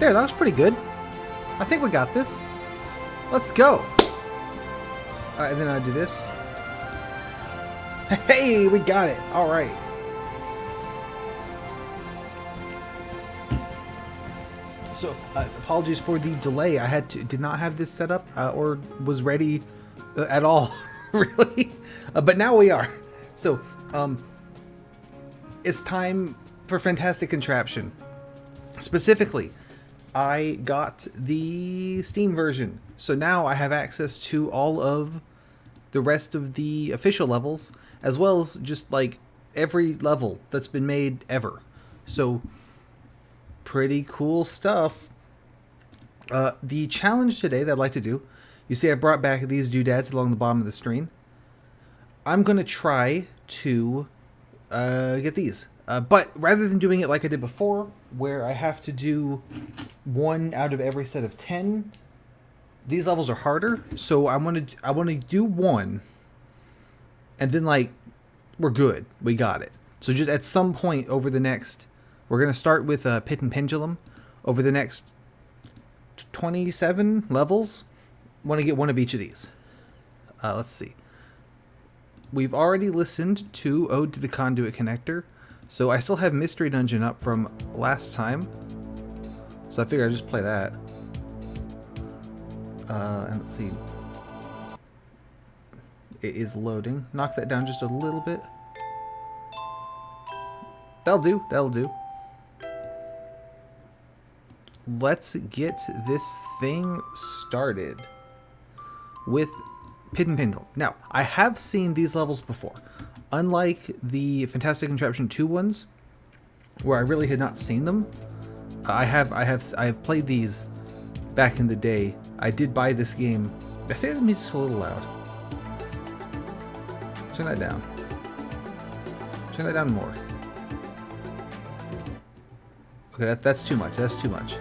There, that was pretty good. I think we got this. Let's go. Alright, and then I do this. Hey, we got it. Alright. So, apologies for the delay. I did not have this set up or was ready at all, really. But now we are. So, it's time for Fantastic Contraption. Specifically, I got the Steam version. So now I have access to all of the rest of the official levels, as well as just like every level that's been made ever. So, pretty cool stuff. The challenge today that I'd like to do, you see I brought back these doodads along the bottom of the screen. I'm going to try to get these. But rather than doing it like I did before, where I have to do 1 out of every set of 10, these levels are harder. So I want to do 1, and then like we're good, we got it. So just at some point over the next, we're gonna start with Pit and Pendulum. Over the next 27 levels, want to get 1 of each of these. Let's see. We've already listened to Ode to the Conduit Connector. So I still have Mystery Dungeon up from last time. So I figure I'll just play that. And let's see. It is loading. Knock that down just a little bit. That'll do. That'll do. Let's get this thing started with Pit and Pendulum. Now, I have seen these levels before. Unlike the Fantastic Contraption 2 ones, where I really had not seen them, I have played these back in the day. I did buy this game. I think the music's a little loud. Turn that down. Turn that down more. Okay, that's too much. That's too much.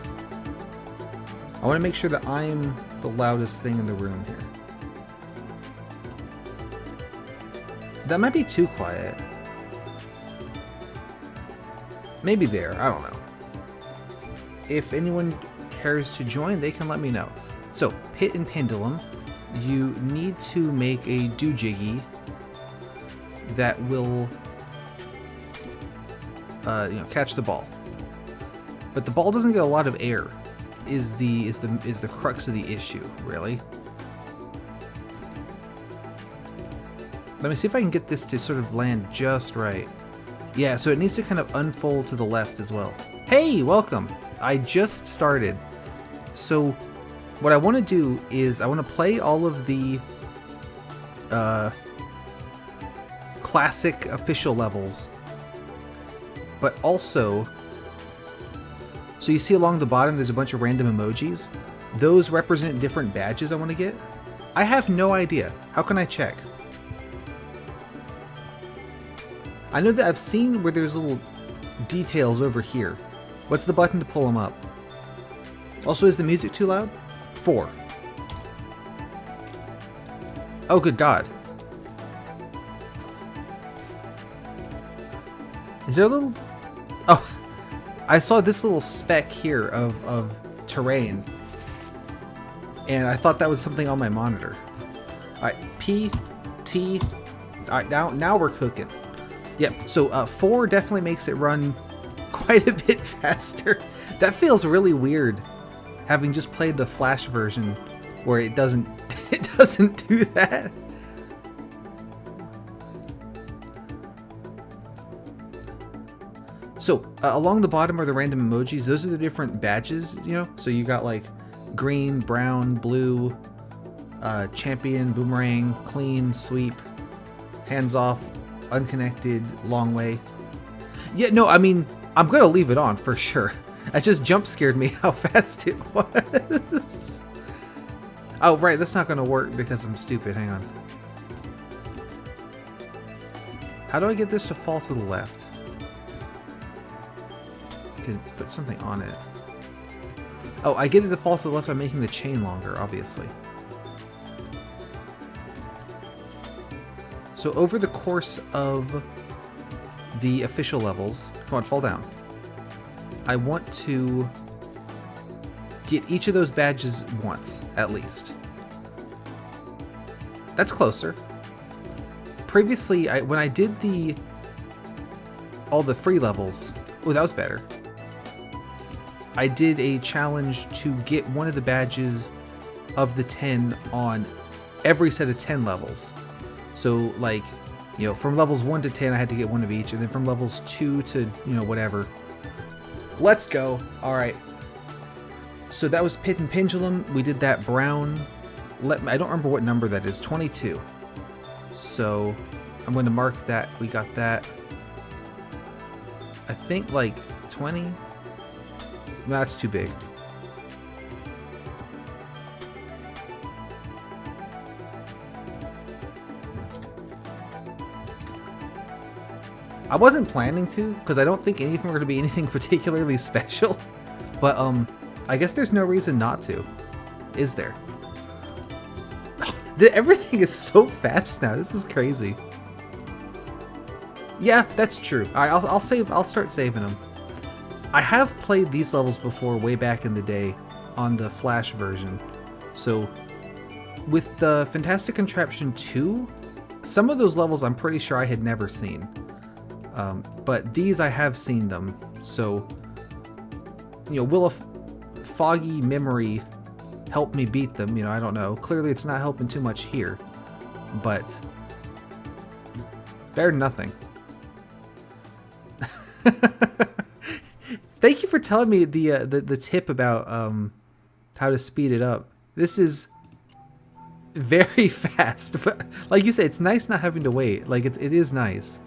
I want to make sure that I'm the loudest thing in the room here. That might be too quiet. Maybe there, I don't know. If anyone cares to join, they can let me know. So, Pit and Pendulum, you need to make a doojiggy that will catch the ball. But the ball doesn't get a lot of air, is the crux of the issue, really. Let me see if I can get this to sort of land just right. Yeah, so it needs to kind of unfold to the left as well. Hey, welcome! I just started. So what I want to do is I want to play all of the classic official levels. But also, so you see along the bottom there's a bunch of random emojis. Those represent different badges I want to get. I have no idea. How can I check? I know that I've seen where there's little details over here. What's the button to pull them up? Also, is the music too loud? 4. Oh, good God. Is there a little... Oh, I saw this little speck here of terrain. And I thought that was something on my monitor. Alright, P, T... Alright, now we're cooking. Yep, so 4 definitely makes it run quite a bit faster. That feels really weird, having just played the Flash version where it doesn't do that. So along the bottom are the random emojis. Those are the different badges, you know. So you got like green, brown, blue, champion, boomerang, clean, sweep, hands off, unconnected, long way. Yeah, no, I mean, I'm gonna leave it on for sure. That just jump scared me how fast it was. Oh, right, that's not gonna work because I'm stupid. Hang on. How do I get this to fall to the left? I could put something on it. Oh, I get it to fall to the left by making the chain longer, obviously. So over the course of the official levels, come on, fall down. I want to get each of those badges once, at least. That's closer. Previously, when I did all the free levels, oh, that was better. I did a challenge to get one of the badges of the 10 on every set of 10 levels. So, like, you know, from levels 1 to 10, I had to get one of each, and then from levels 2 to, you know, whatever. Let's go. All right. So that was Pit and Pendulum. We did that brown. I don't remember what number that is. 22. So I'm going to mark that. We got that. I think like 20. No, that's too big. I wasn't planning to, because I don't think any of them are going to be anything particularly special. But I guess there's no reason not to, is there? Everything is so fast now. This is crazy. Yeah, that's true. All right, I'll save. I'll start saving them. I have played these levels before, way back in the day, on the Flash version. So, with the Fantastic Contraption 2, some of those levels I'm pretty sure I had never seen. But these I have seen them. So, you know, will a foggy memory help me beat them? You know, I don't know. Clearly it's not helping too much here, but better than nothing. Thank you for telling me the tip about how to speed it up. This is very fast, but like you say, it's nice not having to wait. Like it is nice.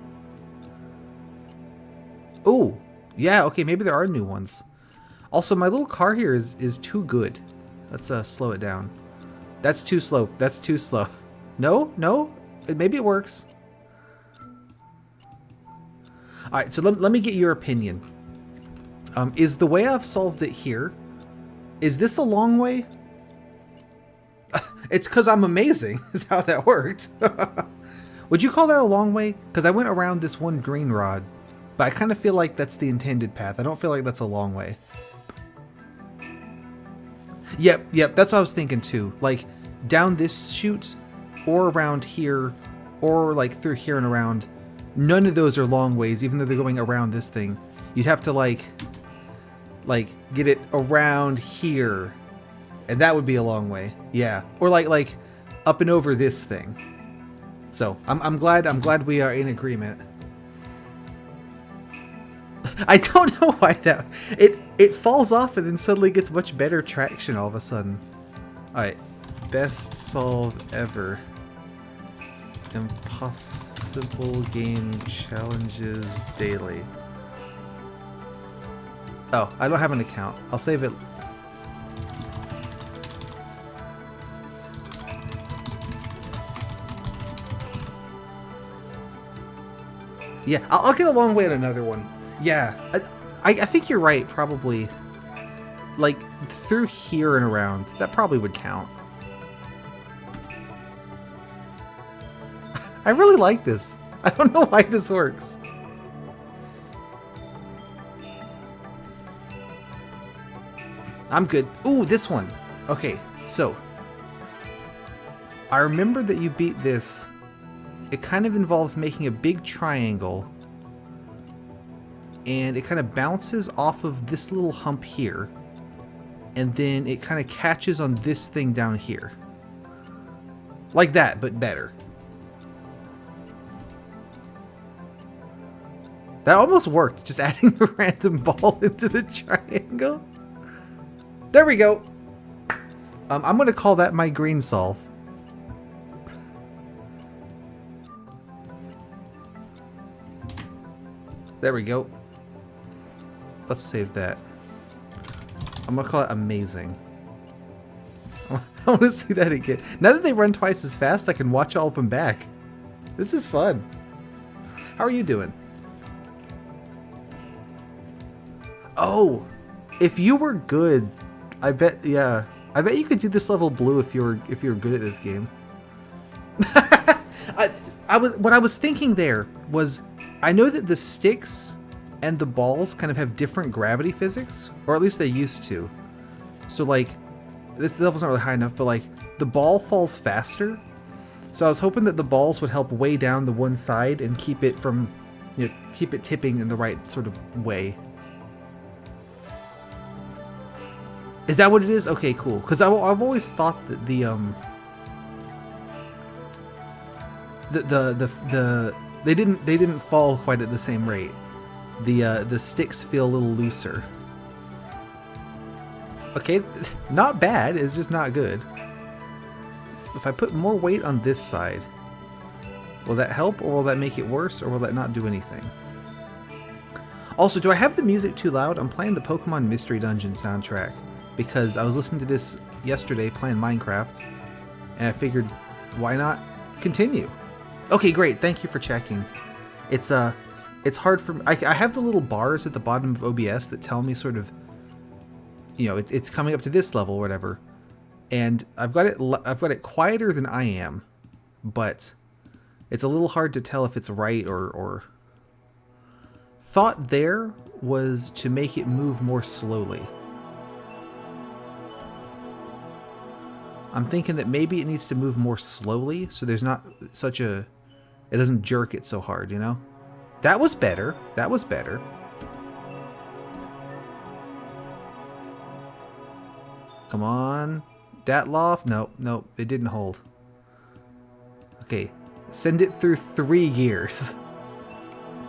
Oh, yeah, okay, maybe there are new ones. Also, my little car here is too good. Let's slow it down. That's too slow. That's too slow. No? No? Maybe it works. Alright, so let me get your opinion. Is the way I've solved it here, is this a long way? It's because I'm amazing, is how that worked. Would you call that a long way? Because I went around this one green rod, but I kind of feel like that's the intended path. I don't feel like that's a long way. Yep, that's what I was thinking too. Like, down this chute, or around here, or like through here and around. None of those are long ways, even though they're going around this thing. You'd have to like get it around here, and that would be a long way. Yeah, or like up and over this thing. So I'm glad we are in agreement. I don't know why that it falls off and then suddenly gets much better traction all of a sudden. All right, best solve ever. Impossible game challenges daily. Oh, I don't have an account. I'll save it. Yeah, I'll get a long way on another one. Yeah, I think you're right, probably. Like, through here and around, that probably would count. I really like this. I don't know why this works. I'm good. Ooh, this one. Okay, so. I remember that you beat this. It kind of involves making a big triangle. And it kind of bounces off of this little hump here. And then it kind of catches on this thing down here. Like that, but better. That almost worked, just adding the random ball into the triangle. There we go. I'm going to call that my green solve. There we go. Let's save that. I'm going to call it amazing. I want to see that again. Now that they run twice as fast, I can watch all of them back. This is fun. How are you doing? Oh, if you were good, I bet you could do this level blue if you were good at this game. What I was thinking there was, I know that the sticks and the balls kind of have different gravity physics, or at least they used to. So like, this level's not really high enough, but like, the ball falls faster. So I was hoping that the balls would help weigh down the one side and keep it from, you know, keep it tipping in the right sort of way. Is that what it is? Okay, cool. Because I've always thought that they didn't fall quite at the same rate. The sticks feel a little looser. Okay, not bad. It's just not good. If I put more weight on this side, will that help, or will that make it worse, or will that not do anything? Also, do I have the music too loud? I'm playing the Pokemon Mystery Dungeon soundtrack because I was listening to this yesterday playing Minecraft, and I figured, why not continue? Okay, great. Thank you for checking. It's hard for me. I have the little bars at the bottom of OBS that tell me sort of, you know, it's coming up to this level or whatever. And I've got it quieter than I am, but it's a little hard to tell if it's right or... Thought there was to make it move more slowly. I'm thinking that maybe it needs to move more slowly so there's not such a... It doesn't jerk it so hard, you know? That was better. That was better. Come on. Datloff? Nope, nope, it didn't hold. Okay, send it through 3 gears.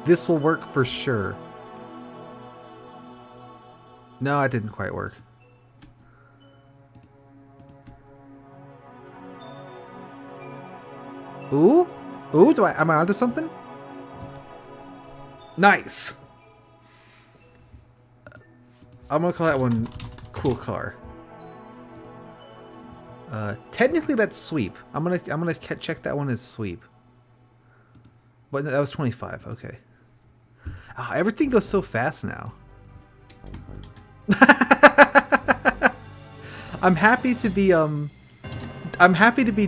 This will work for sure. No, it didn't quite work. Ooh? Ooh, am I onto something? Nice! I'm gonna call that one Cool Car. Technically that's sweep. I'm gonna check that one as sweep. But that was 25. Okay. Oh, everything goes so fast now. I'm happy to be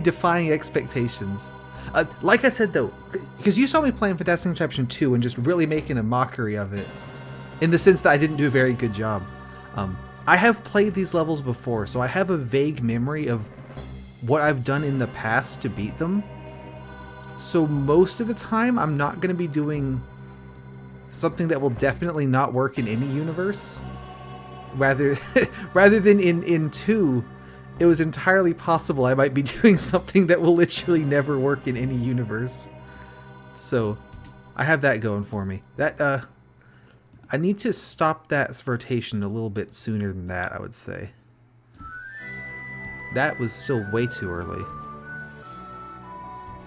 defying expectations. Like I said though, because you saw me playing Fantastic Contraption 2 and just really making a mockery of it, in the sense that I didn't do a very good job. I have played these levels before, so I have a vague memory of what I've done in the past to beat them. So most of the time, I'm not going to be doing something that will definitely not work in any universe. Rather than in 2, it was entirely possible I might be doing something that will literally never work in any universe. So I have that going for me. That I need to stop that rotation a little bit sooner than that, I would say. That was still way too early.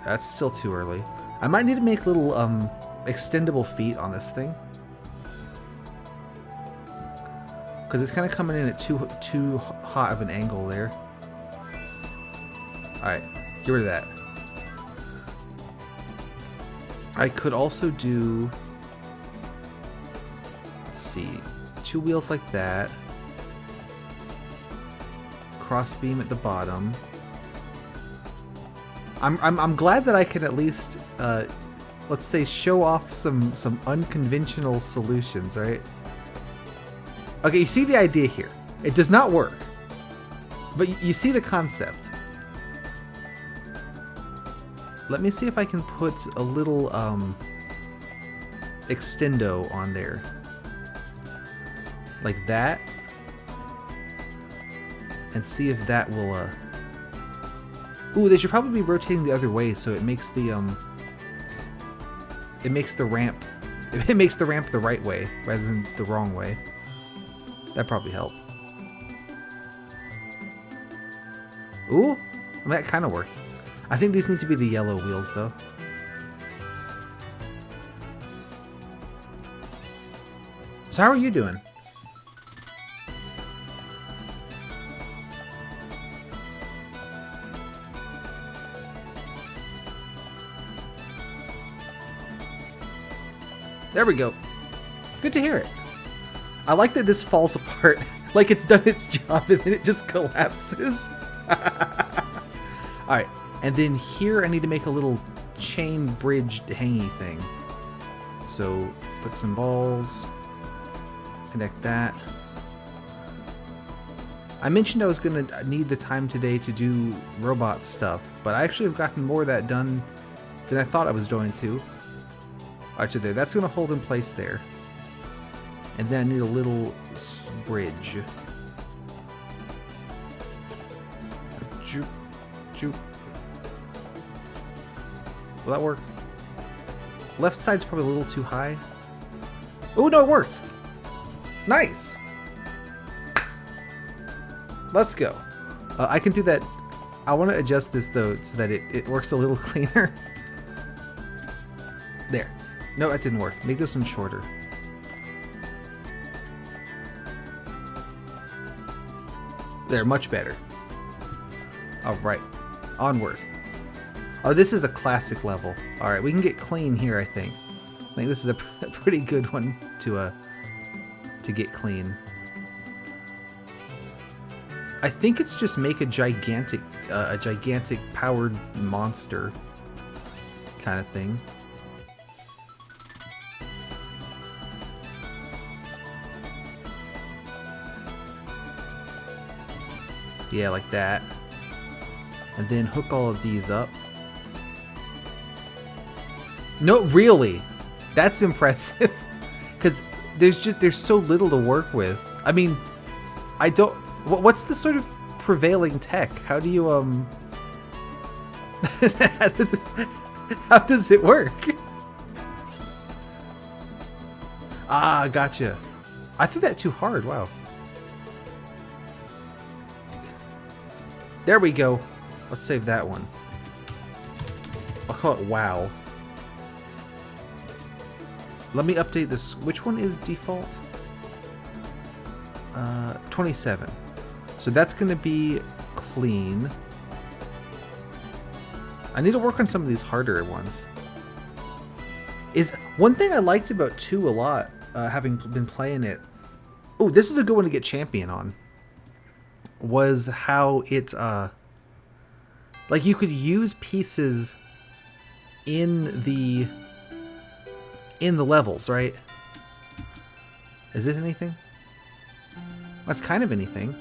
That's still too early. I might need to make little extendable feet on this thing. Because it's kind of coming in at too hot of an angle there. Alright, get rid of that. I could also do... Let's see. 2 wheels like that. Cross beam at the bottom. I'm glad that I can at least, let's say, show off some unconventional solutions, right? Okay, you see the idea here. It does not work, but you see the concept. Let me see if I can put a little extendo on there, like that, and see if that will. Ooh, they should probably be rotating the other way so it makes the ramp it makes the ramp the right way rather than the wrong way. That'd probably help. Ooh, well, that kind of worked. I think these need to be the yellow wheels though. So how are you doing? There we go. Good to hear it. I like that this falls apart, like it's done its job and then it just collapses. Alright, and then here I need to make a little chain bridge hangy thing. So, put some balls, connect that. I mentioned I was going to need the time today to do robot stuff, but I actually have gotten more of that done than I thought I was going to. Alright, so there. That's going to hold in place there. And then I need a little bridge. Joop, joop. Will that work? Left side's probably a little too high. Oh, no, it worked! Nice! Let's go. I can do that. I want to adjust this, though, so that it works a little cleaner. There. No, that didn't work. Make this one shorter. There, much better. Alright. Onward. Oh, this is a classic level. Alright, we can get clean here, I think. I think this is a pretty good one to get clean. I think it's just make a gigantic powered monster kind of thing. Yeah, like that. And then hook all of these up. No, really? That's impressive. Because there's so little to work with. I mean, I don't... What's the sort of prevailing tech? How do you, how does it work? Ah, gotcha. I threw that too hard, wow. There we go. Let's save that one. I'll call it WoW. Let me update this. Which one is default? 27. So that's going to be clean. I need to work on some of these harder ones. Is one thing I liked about 2 a lot, having been playing it. Oh, this is a good one to get champion on. Was how it like you could use pieces in the levels, right? Is this anything? That's kind of anything.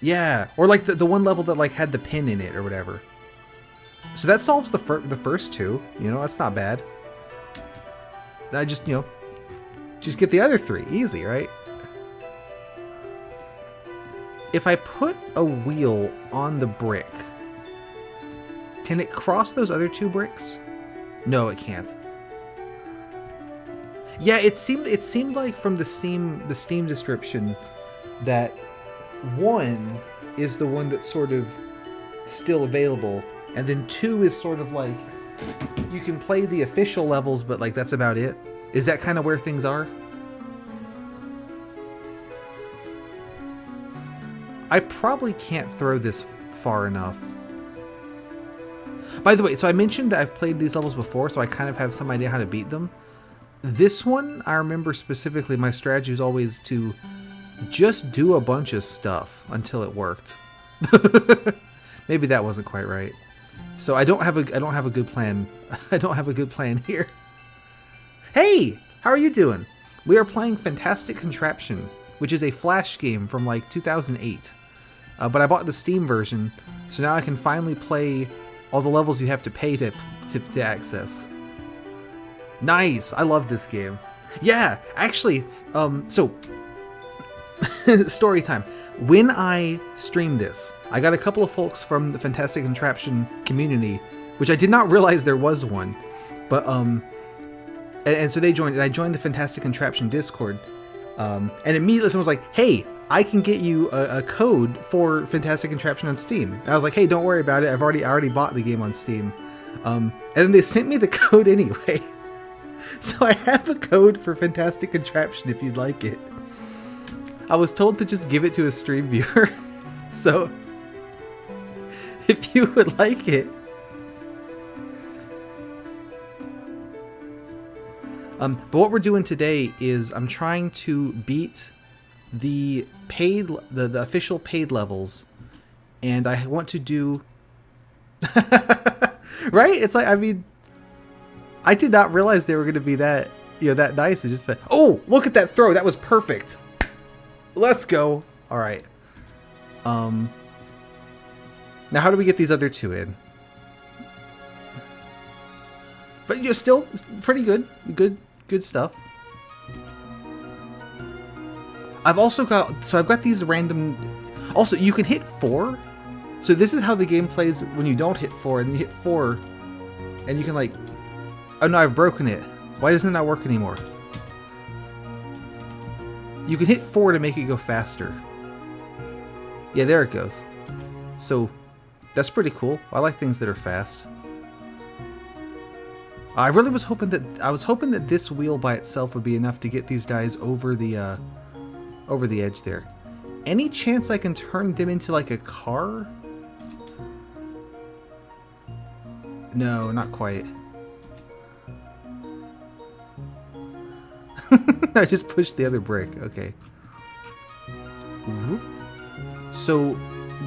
Yeah, or like the one level that like had the pin in it or whatever. So that solves the first 2. You know, that's not bad. I just, you know, just get the other 3. Easy, right? If I put a wheel on the brick, can it cross those other 2 bricks? No, it can't. Yeah, it seemed like from the Steam description that 1 is the one that's sort of still available. And then 2 is sort of like, you can play the official levels, but like that's about it. Is that kind of where things are? I probably can't throw this far enough. By the way, so I mentioned that I've played these levels before, so I kind of have some idea how to beat them. This one, I remember specifically, my strategy was always to just do a bunch of stuff until it worked. Maybe that wasn't quite right. So I don't have a good plan. I don't have a good plan here. Hey, how are you doing? We are playing Fantastic Contraption, which is a Flash game from like 2008. But I bought the Steam version, so now I can finally play all the levels you have to pay to access. Nice, I love this game. Yeah, actually, so story time. When I streamed this, I got a couple of folks from the Fantastic Contraption community, which I did not realize there was one, but and so they joined, and I joined the Fantastic Contraption Discord, and immediately someone was like, "Hey, I can get you a code for Fantastic Contraption on Steam." And I was like, "Hey, don't worry about it. I already bought the game on Steam," and then they sent me the code anyway. So I have a code for Fantastic Contraption if you'd like it. I was told to just give it to a stream viewer, so if you would like it. But what we're doing today is I'm trying to beat the paid, the official paid levels, and I want to do Right? It's like, I mean, I did not realize they were going to be that, you know, that nice. It just, oh, look at that throw. That was perfect. Let's go. All right. Now how do we get these other two in? But you're still pretty good. Good stuff. I've also got, so I've got these random, also you can hit 4. So this is how the game plays when you don't hit 4 and you hit 4 and you can like, oh no, I've broken it. Why doesn't it not work anymore? You can hit 4 to make it go faster. Yeah, there it goes. So that's pretty cool. I like things that are fast. I really was hoping that this wheel by itself would be enough to get these guys over the edge there. Any chance I can turn them into like a car? No, not quite. I just pushed the other brick. Okay. So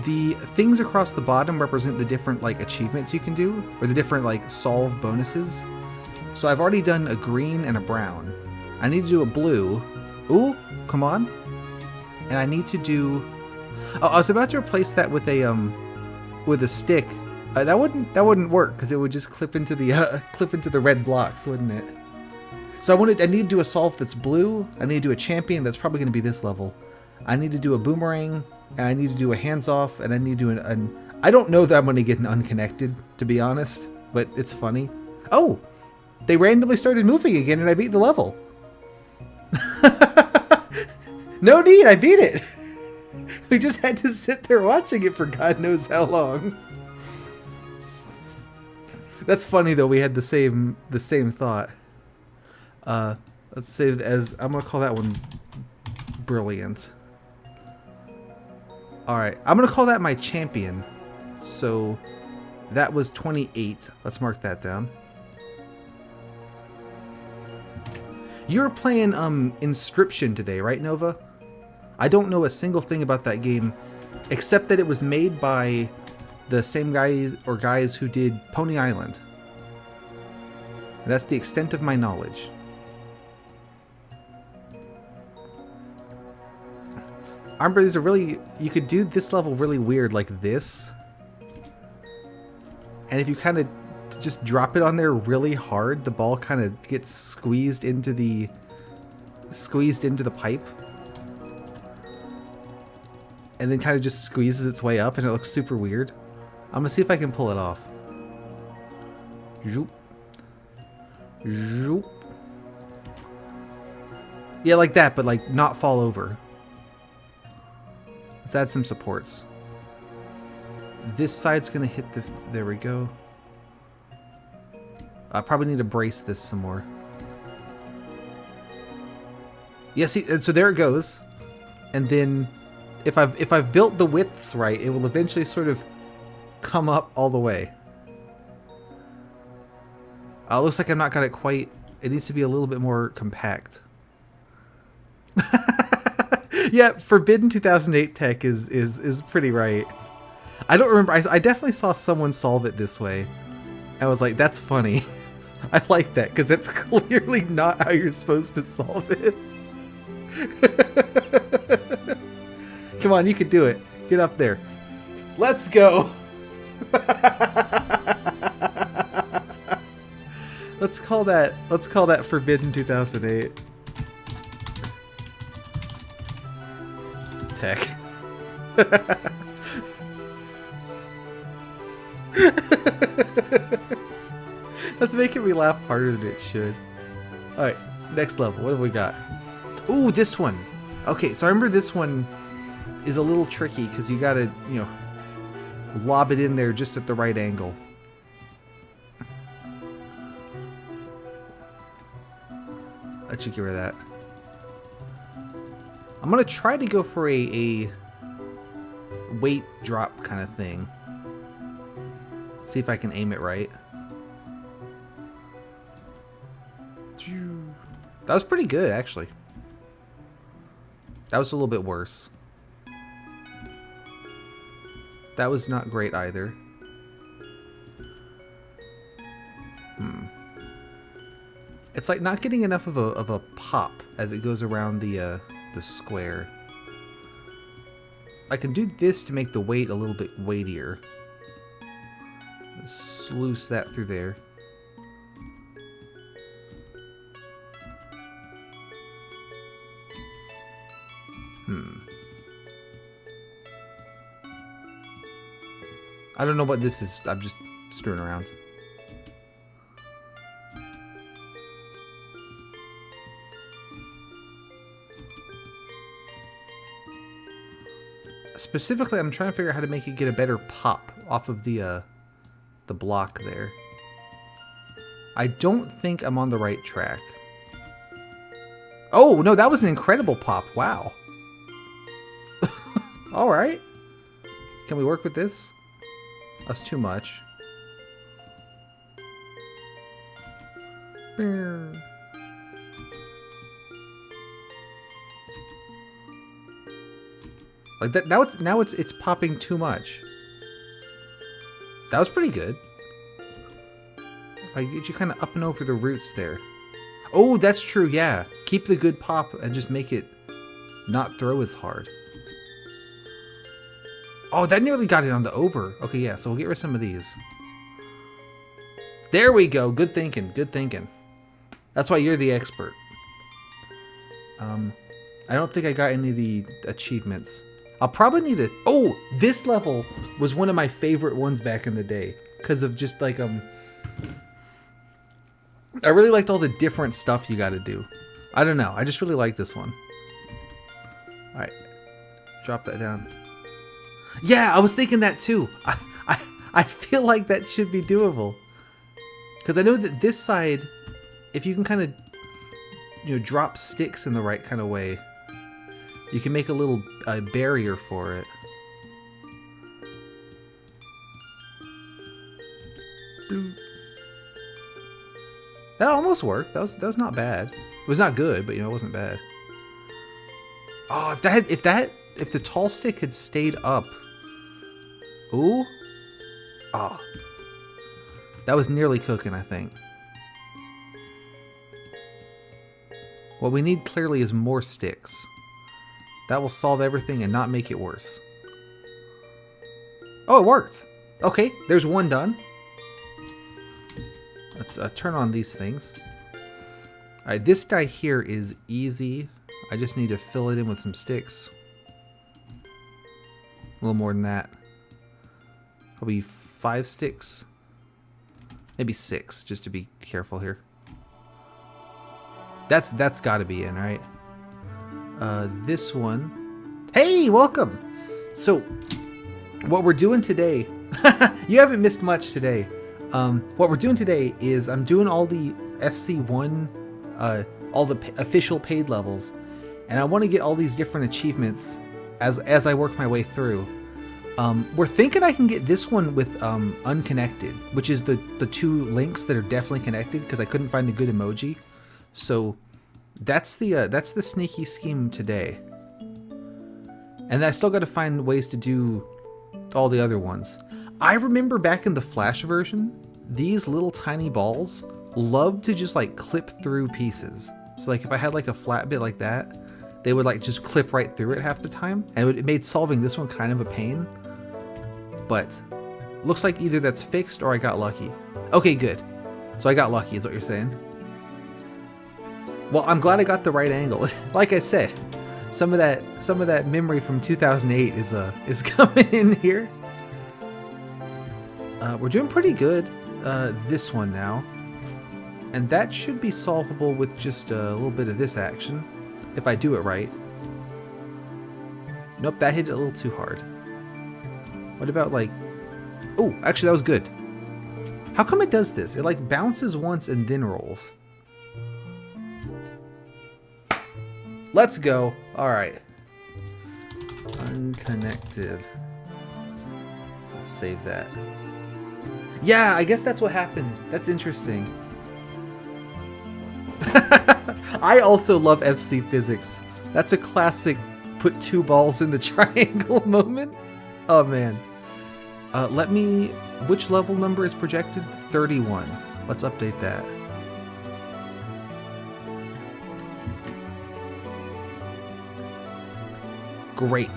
the things across the bottom represent the different like achievements you can do, or the different like solve bonuses. So I've already done a green and a brown. I need to do a blue. Ooh, come on. And I need to do, oh, I was about to replace that with a stick. That wouldn't work because it would just clip into the red blocks, wouldn't it? So I need to do a solve that's blue. I need to do a champion that's probably going to be this level. I need to do a boomerang, and I need to do a hands off, and I need to do I don't know that I'm going to get an unconnected, to be honest, but it's funny. Oh, they randomly started moving again, and I beat the level. No need, I beat it. We just had to sit there watching it for God knows how long. That's funny though. We had the same thought. Let's save as I'm gonna call that one brilliant. All right, I'm gonna call that my champion. So that was 28. Let's mark that down. You're playing Inscription today, right, Nova? I don't know a single thing about that game, except that it was made by the same guys who did Pony Island. And that's the extent of my knowledge. I remember you could do this level really weird like this. And if you kind of just drop it on there really hard, the ball kind of gets squeezed into the pipe. And then kind of just squeezes its way up and it looks super weird. I'm gonna see if I can pull it off. Zoop. Zoop. Yeah, like that, but like not fall over. Let's add some supports. This side's gonna hit the, there we go. I probably need to brace this some more. Yeah, see, and so there it goes. And then if I've built the widths right, it will eventually sort of come up all the way. Looks like I've not got it quite. It needs to be a little bit more compact. Yeah, Forbidden 2008 tech is pretty right. I don't remember. I definitely saw someone solve it this way. I was like, that's funny. I like that because that's clearly not how you're supposed to solve it. Come on, you can do it. Get up there. Let's go. Let's call that Forbidden 2008. Tech. That's making me laugh harder than it should. Alright, next level. What have we got? Ooh, this one. Okay, so I remember this one is a little tricky because you gotta, you know, lob it in there just at the right angle. Let you get rid of that. I'm gonna try to go for a weight drop kind of thing. See if I can aim it right. That was pretty good, actually. That was a little bit worse. That was not great either. It's like not getting enough of a pop as it goes around the square. I can do this to make the weight a little bit weightier. Sluice that through there. I don't know what this is. I'm just screwing around. Specifically, I'm trying to figure out how to make it get a better pop off of the block there. I don't think I'm on the right track. Oh, no, that was an incredible pop. Wow. All right. Can we work with this? That's too much. Like that now it's popping too much. That was pretty good. If I get you kind of up and over the roots there. Oh, that's true, yeah. Keep the good pop and just make it not throw as hard. Oh, that nearly got it on the over. Okay, yeah, so we'll get rid of some of these. There we go. Good thinking. Good thinking. That's why you're the expert. I don't think I got any of the achievements. I'll probably need to... Oh, this level was one of my favorite ones back in the day. Because of just like, I really liked all the different stuff you got to do. I don't know. I just really like this one. Alright. Drop that down. Yeah, I was thinking that too. I feel like that should be doable. Because I know that this side, if you can kind of, drop sticks in the right kind of way, you can make a little barrier for it. Boop. That almost worked. That was not bad. It was not good, but it wasn't bad. Oh, if the tall stick had stayed up. Ooh. Ah. Oh. That was nearly cooking, I think. What we need clearly is more sticks. That will solve everything and not make it worse. Oh, it worked. Okay, there's one done. Let's turn on these things. Alright, this guy here is easy. I just need to fill it in with some sticks. A little more than that. Probably 5 sticks. Maybe 6, just to be careful here. That's got to be in, right? This one. Hey, welcome! So, what we're doing today... you haven't missed much today. What we're doing today is I'm doing all the FC1, all the official paid levels, and I want to get all these different achievements as I work my way through. We're thinking I can get this one with unconnected, which is the 2 links that are definitely connected because I couldn't find a good emoji. So that's the sneaky scheme today. And I still got to find ways to do all the other ones. I remember back in the Flash version, these little tiny balls love to just like clip through pieces. So like if I had like a flat bit like that, they would like just clip right through it half the time. And it made solving this one kind of a pain. But looks like either that's fixed or I got lucky. Okay, good. So I got lucky is what you're saying. Well, I'm glad I got the right angle. Like I said, some of that memory from 2008 is coming in here. We're doing pretty good this one now. And that should be solvable with just a little bit of this action, if I do it right. Nope, that hit it a little too hard. What about like... Oh, actually that was good. How come it does this? It like bounces once and then rolls. Let's go. Alright. Unconnected. Let's save that. Yeah, I guess that's what happened. That's interesting. I also love FC physics. That's a classic put 2 balls in the triangle moment. Oh man. Which level number is projected? 31. Let's update that. Great.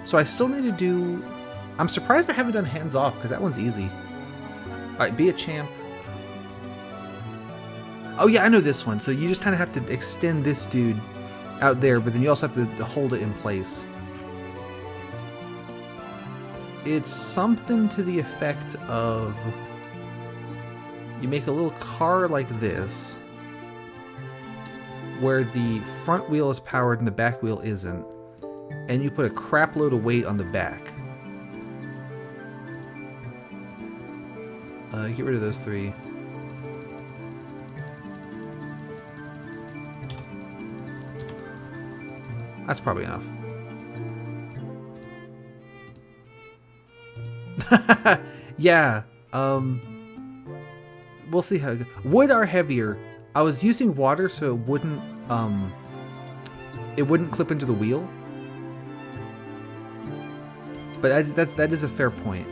So I still need to do... I'm surprised I haven't done hands off, because that one's easy. Alright, be a champ. Oh yeah, I know this one. So you just kind of have to extend this dude out there, but then you also have to hold it in place. It's something to the effect of... You make a little car like this, where the front wheel is powered and the back wheel isn't, and you put a crap load of weight on the back. Get rid of those three. That's probably enough. Yeah, we'll see how it goes. Wood are heavier. I was using water so it wouldn't clip into the wheel. But that is a fair point.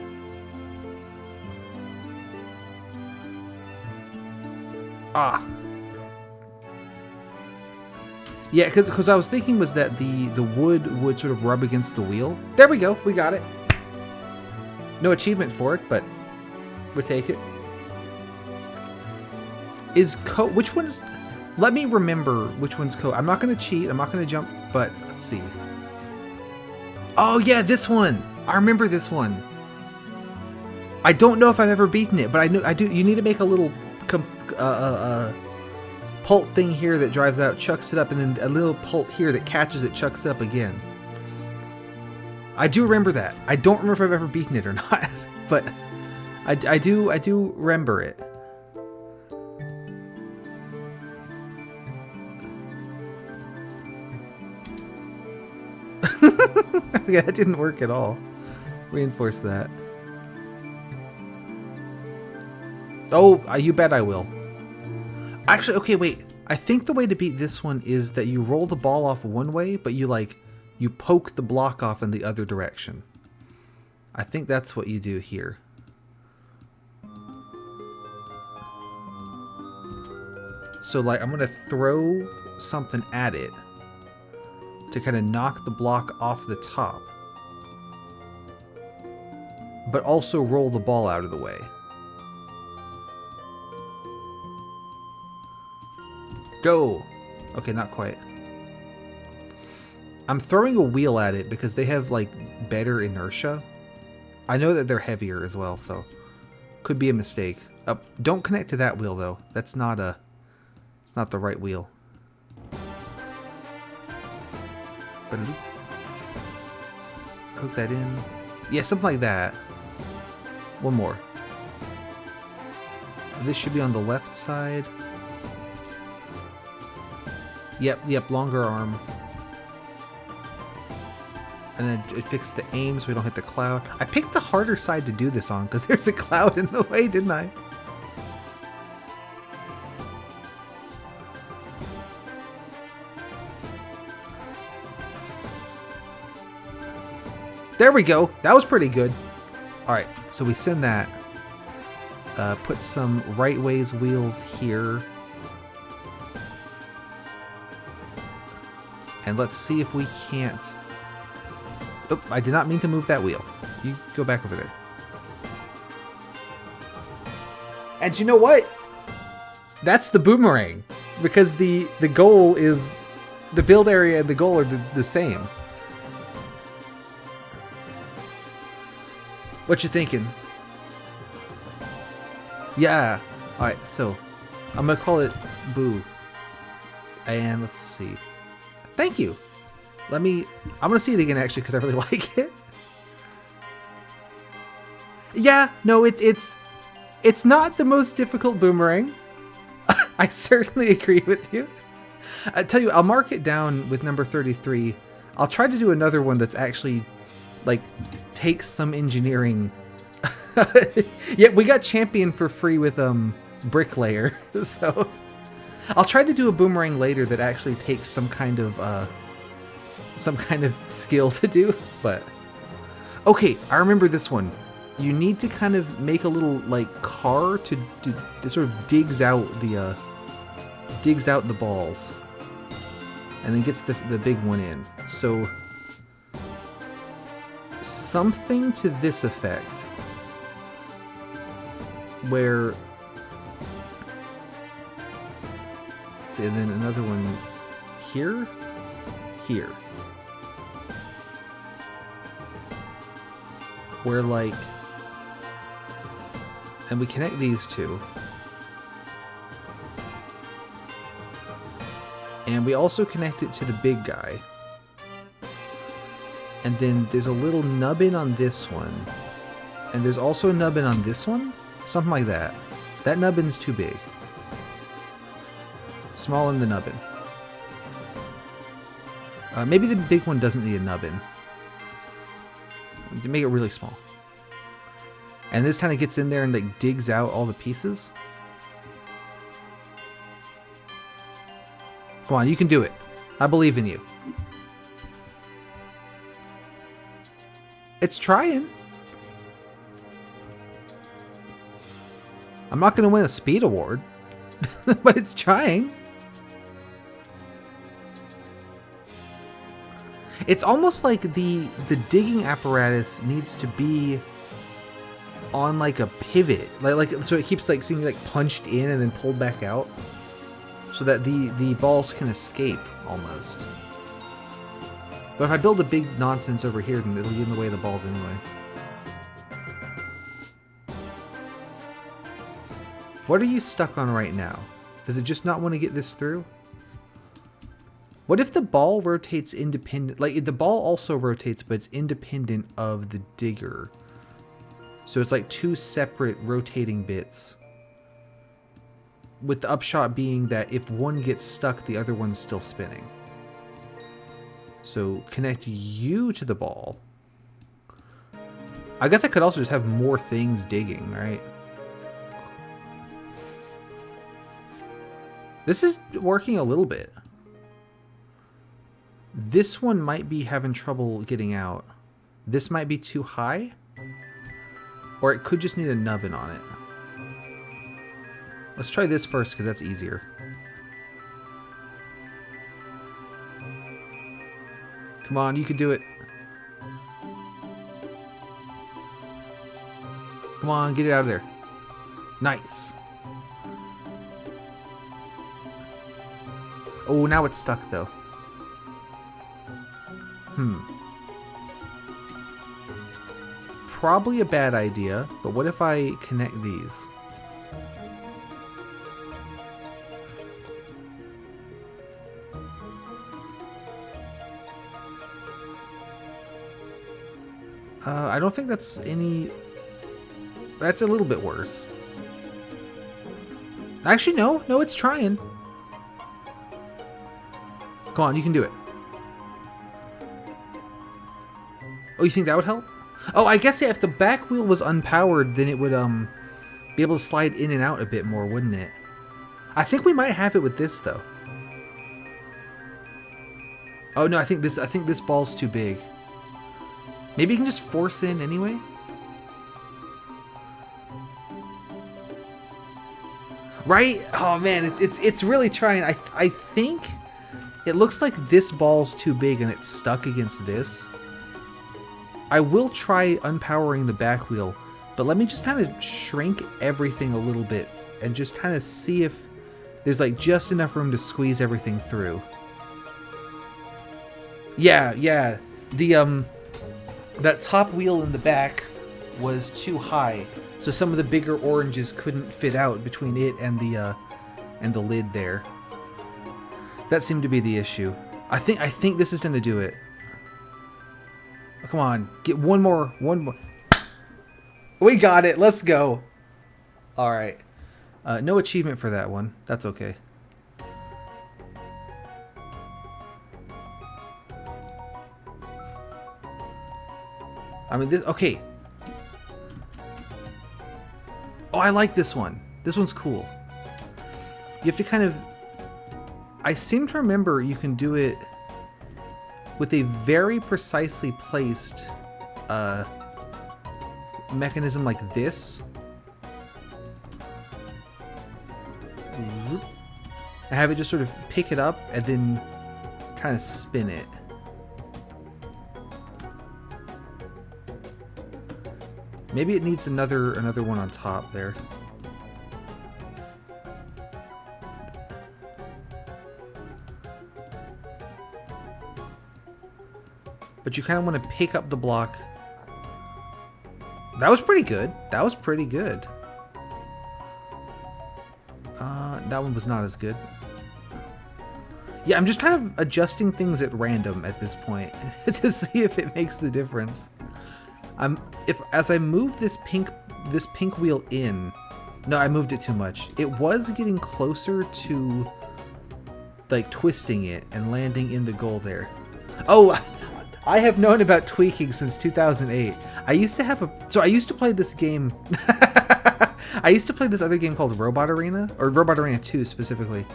Ah. Yeah, because I was thinking was that the wood would sort of rub against the wheel. There we go. We got it. No achievement for it, but we'll take it. Is code... Which one's... Let me remember which one's code. I'm not going to cheat. I'm not going to jump, but let's see. Oh, yeah, this one. I remember this one. I don't know if I've ever beaten it, but I know I do. You need to make a little pult thing here that drives out, chucks it up, and then a little pult here that catches it, chucks it up again. I do remember that. I don't remember if I've ever beaten it or not, but I do remember it. Yeah, that didn't work at all. Reinforce that. Oh, you bet I will. Actually, okay, wait. I think the way to beat this one is that you roll the ball off one way, but you poke the block off in the other direction. I think that's what you do here. So, like, I'm going to throw something at it to kind of knock the block off the top, but also roll the ball out of the way. Go! Okay, not quite. I'm throwing a wheel at it because they have, like, better inertia. I know that they're heavier as well, so could be a mistake. Don't connect to that wheel, though. That's not it's not the right wheel. Hook that in. Yeah, something like that. One more. This should be on the left side. Yep, longer arm. And then it fixed the aim so we don't hit the cloud. I picked the harder side to do this on because there's a cloud in the way, didn't I? There we go. That was pretty good. Alright, so we send that. Put some right ways wheels here. And let's see if we can't... Oh, I did not mean to move that wheel. You go back over there. And you know what? That's the boomerang. Because the goal is... The build area and the goal are the same. What you thinking? Yeah. Alright, so... I'm gonna call it Boo. And let's see... Thank you. I'm gonna see it again actually because I really like it. Yeah, no, it's not the most difficult boomerang. I certainly agree with you. I tell you, I'll mark it down with number 33. I'll try to do another one that's actually like takes some engineering. Yeah, we got champion for free with Bricklayer, so. I'll try to do a boomerang later that actually takes some kind of skill to do, but... Okay, I remember this one. you need to kind of make a little like car to sort of digs out the balls, and then gets the big one in. So something to this effect, where, see, and then another one here, where like, and we connect these two. And we also connect it to the big guy. And then there's a little nubbin on this one. And there's also a nubbin on this one? Something like that. That nubbin's too big. Small in the nubbin. Maybe the big one doesn't need a nubbin. To make it really small. And this kind of gets in there and like digs out all the pieces. Come on, you can do it. I believe in you. It's trying. I'm not going to win a speed award, but it's trying. It's almost like the digging apparatus needs to be on like a pivot, like so it keeps like being like punched in and then pulled back out, so that the balls can escape almost. But if I build a big nonsense over here, then it'll get in the way of the balls anyway. What are you stuck on right now? Does it just not want to get this through? What if the ball rotates independent? Like, the ball also rotates, but it's independent of the digger. So it's like two separate rotating bits. With the upshot being that if one gets stuck, the other one's still spinning. So connect you to the ball. I guess I could also just have more things digging, right? This is working a little bit. This one might be having trouble getting out. This might be too high. Or it could just need a nubbin on it. Let's try this first because that's easier. Come on, you can do it. Come on, get it out of there. Nice. Oh, now it's stuck though. Probably a bad idea, but what if I connect these? I don't think that's any... That's a little bit worse. Actually, no. No, it's trying. Come on, you can do it. Oh, you think that would help? Oh, I guess, yeah, if the back wheel was unpowered, then it would be able to slide in and out a bit more, wouldn't it? I think we might have it with this, though. Oh, no, I think this ball's too big. Maybe you can just force in anyway? Right? Oh, man, it's really trying. I think it looks like this ball's too big and it's stuck against this. I will try unpowering the back wheel, but let me just kind of shrink everything a little bit and just kind of see if there's like just enough room to squeeze everything through. Yeah. That top wheel in the back was too high, so some of the bigger oranges couldn't fit out between it and the lid there. That seemed to be the issue. I think this is gonna do it. Oh, come on, get one more. We got it. Let's go. All right. No achievement for that one. That's okay. I mean, okay. Oh, I like this one. This one's cool. You have to kind of... I seem to remember you can do it with a very precisely placed mechanism like this. I have it just sort of pick it up and then kind of spin it. Maybe it needs another one on top there. But you kind of want to pick up the block. That was pretty good. That was pretty good. That one was not as good. Yeah, I'm just kind of adjusting things at random at this point to see if it makes the difference. As I move this pink wheel in, no, I moved it too much. It was getting closer to like twisting it and landing in the goal there. Oh, I have known about tweaking since 2008. I used to play this game. I used to play this other game called Robot Arena, or Robot Arena 2 specifically.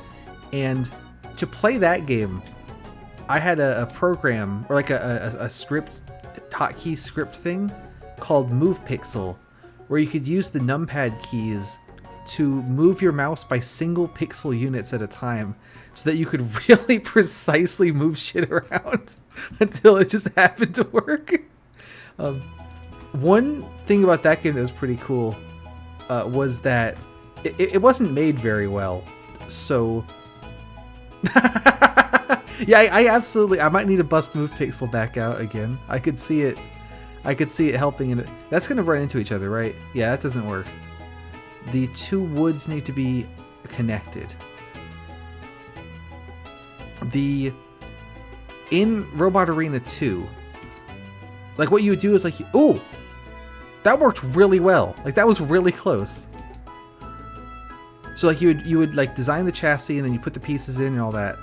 And to play that game, I had a program, or like a script, hotkey script thing called Move Pixel, where you could use the numpad keys to move your mouse by single pixel units at a time so that you could really precisely move shit around until it just happened to work. One thing about that game that was pretty cool was that it wasn't made very well. So yeah, I might need to bust Move Pixel back out again. I could see it helping, and that's gonna run into each other, right? Yeah, that doesn't work. The two woods need to be connected. In Robot Arena 2, like what you would do is like, ooh, that worked really well. Like that was really close. So like you would like design the chassis and then you put the pieces in and all that.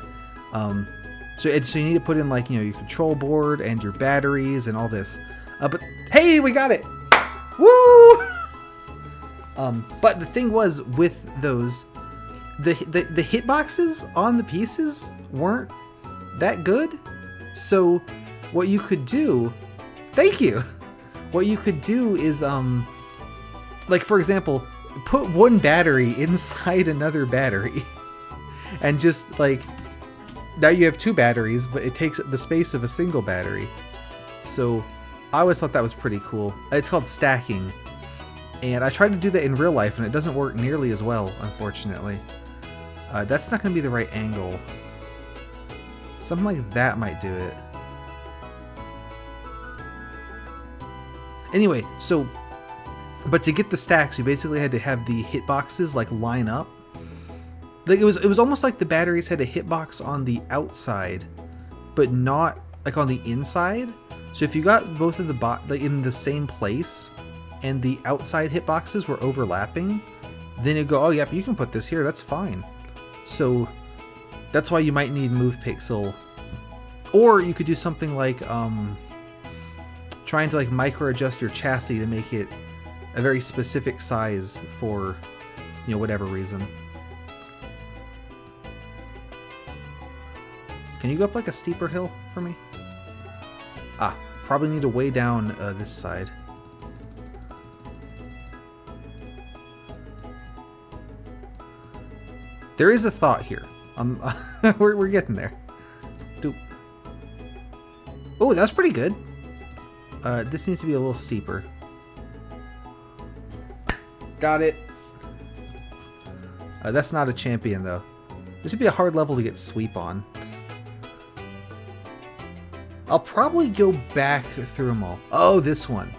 So you need to put in like, you know, your control board and your batteries and all this. But hey, we got it! Woo! But the thing was with those, the hitboxes on the pieces weren't that good. So what you could do, thank you. What you could do is like for example, put one battery inside another battery and just like, now you have two batteries, but it takes the space of a single battery. So I always thought that was pretty cool. It's called stacking. And I tried to do that in real life and it doesn't work nearly as well, unfortunately. That's not going to be the right angle. Something like that might do it. Anyway, so, but to get the stacks, you basically had to have the hitboxes like line up. Like it was almost like the batteries had a hitbox on the outside, but not like on the inside. So if you got both of the like in the same place, and the outside hitboxes were overlapping, then you go, oh yep, you can put this here, that's fine. So that's why you might need Move Pixel. Or you could do something like trying to like micro adjust your chassis to make it a very specific size for, you know, whatever reason. Can you go up like a steeper hill for me? Ah, probably need to weigh down this side. There is a thought here. We're getting there. Oh, that was pretty good. This needs to be a little steeper. Got it. That's not a champion, though. This would be a hard level to get sweep on. I'll probably go back through them all. Oh, this one.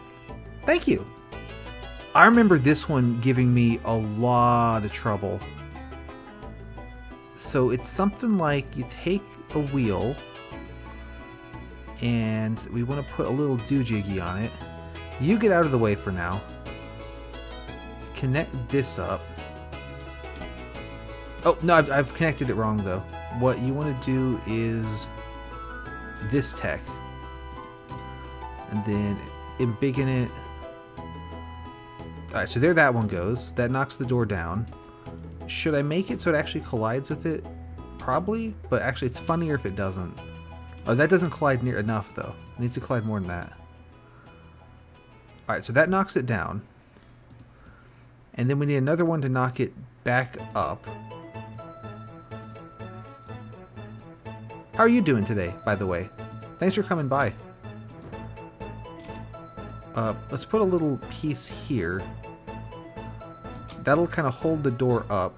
Thank you. I remember this one giving me a lot of trouble. So it's something like you take a wheel and we want to put a little doojiggy on it. You get out of the way for now. Connect this up. Oh, no, I've connected it wrong though. What you want to do is this tech. And then embiggen it. Alright, so there that one goes. That knocks the door down. Should I make it so it actually collides with it? Probably, but actually it's funnier if it doesn't. Oh, that doesn't collide near enough though. It needs to collide more than that. Alright, so that knocks it down. And then we need another one to knock it back up. How are you doing today, by the way? Thanks for coming by. Let's put a little piece here. That'll kind of hold the door up.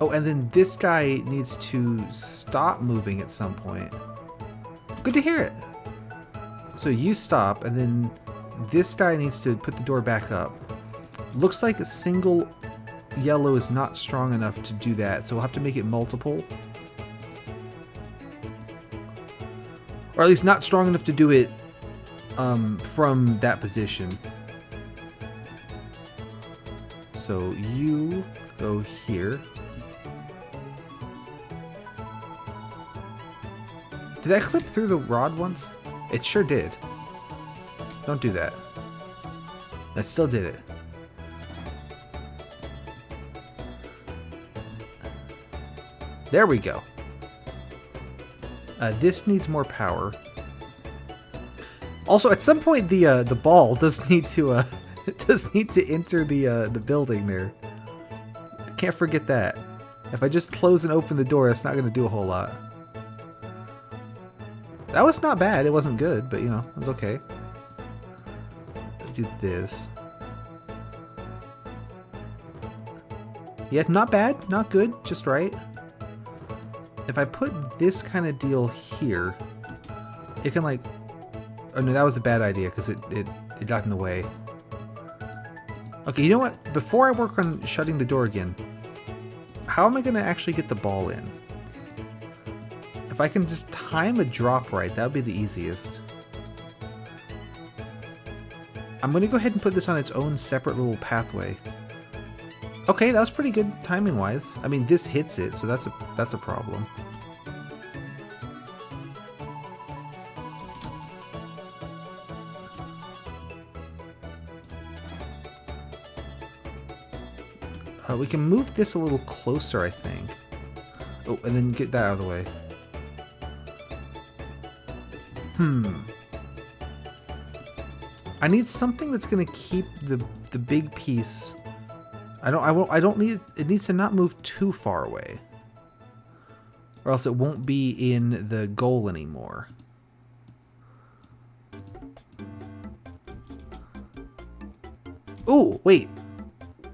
Oh, and then this guy needs to stop moving at some point. Good to hear it. So you stop, and then this guy needs to put the door back up. Looks like a single yellow is not strong enough to do that, so we'll have to make it multiple. Or at least not strong enough to do it from that position. So you go here. Did that clip through the rod once? It sure did. Don't do that. That still did it. There we go. This needs more power. Also, at some point, the ball does need to enter the building there. Can't forget that. If I just close and open the door, that's not going to do a whole lot. That was not bad. It wasn't good, but you know, it was okay. Let's do this. Yeah, not bad, not good, just right. If I put this kind of deal here, it can like... Oh no, that was a bad idea because it got in the way. Okay, you know what? Before I work on shutting the door again, how am I going to actually get the ball in? If I can just time a drop right, that would be the easiest. I'm going to go ahead and put this on its own separate little pathway. Okay, that was pretty good timing-wise. I mean, this hits it, so that's a problem. We can move this a little closer, I think. Oh, and then get that out of the way. I need something that's gonna keep the big piece. I don't need it needs to not move too far away. Or else it won't be in the goal anymore. Ooh, wait.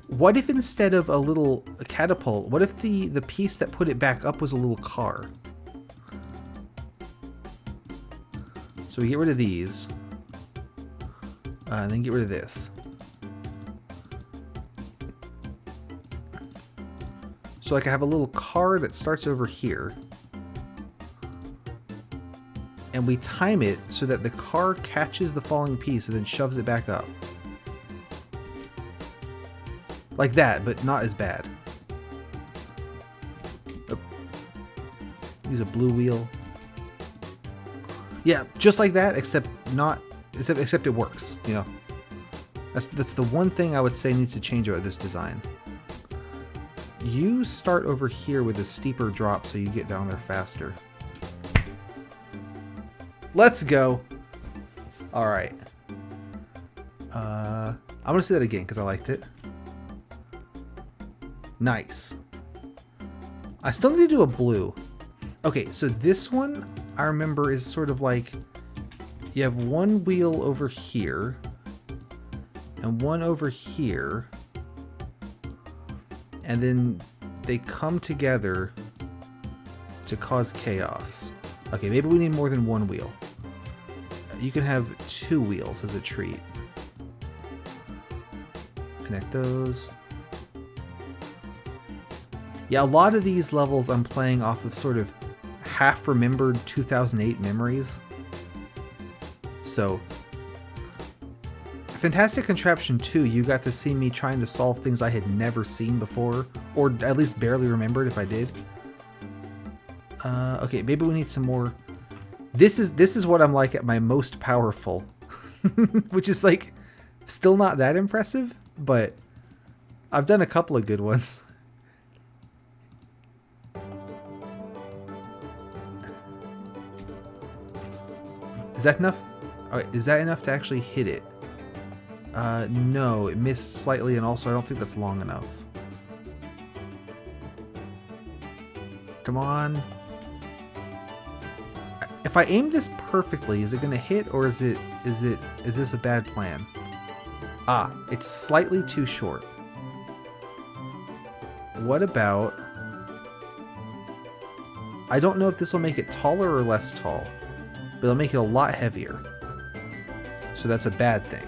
What if instead of a catapult, what if the piece that put it back up was a little car? So we get rid of these. And then get rid of this. So like I have a little car that starts over here. And we time it so that the car catches the falling piece and then shoves it back up. Like that, but not as bad. Oh. Use a blue wheel. Yeah, just like that, except it works, you know. That's the one thing I would say needs to change about this design. You start over here with a steeper drop so you get down there faster. Let's go. All right. I'm gonna say that again because I liked it. Nice. I still need to do a blue. Okay, so this one I remember is sort of like you have one wheel over here and one over here, and then they come together to cause chaos. Okay, maybe we need more than one wheel. You can have two wheels as a treat. Connect those. Yeah, a lot of these levels I'm playing off of sort of half-remembered 2008 memories. So, Fantastic Contraption 2, you got to see me trying to solve things I had never seen before, or at least barely remembered if I did. Okay, maybe we need some more. This is what I'm like at my most powerful, which is like still not that impressive, but I've done a couple of good ones. Is that enough? All right, is that enough to actually hit it? No, it missed slightly, and also I don't think that's long enough. Come on. If I aim this perfectly, is it gonna hit, or is this a bad plan? Ah, it's slightly too short. What about... I don't know if this will make it taller or less tall, but it'll make it a lot heavier. So that's a bad thing.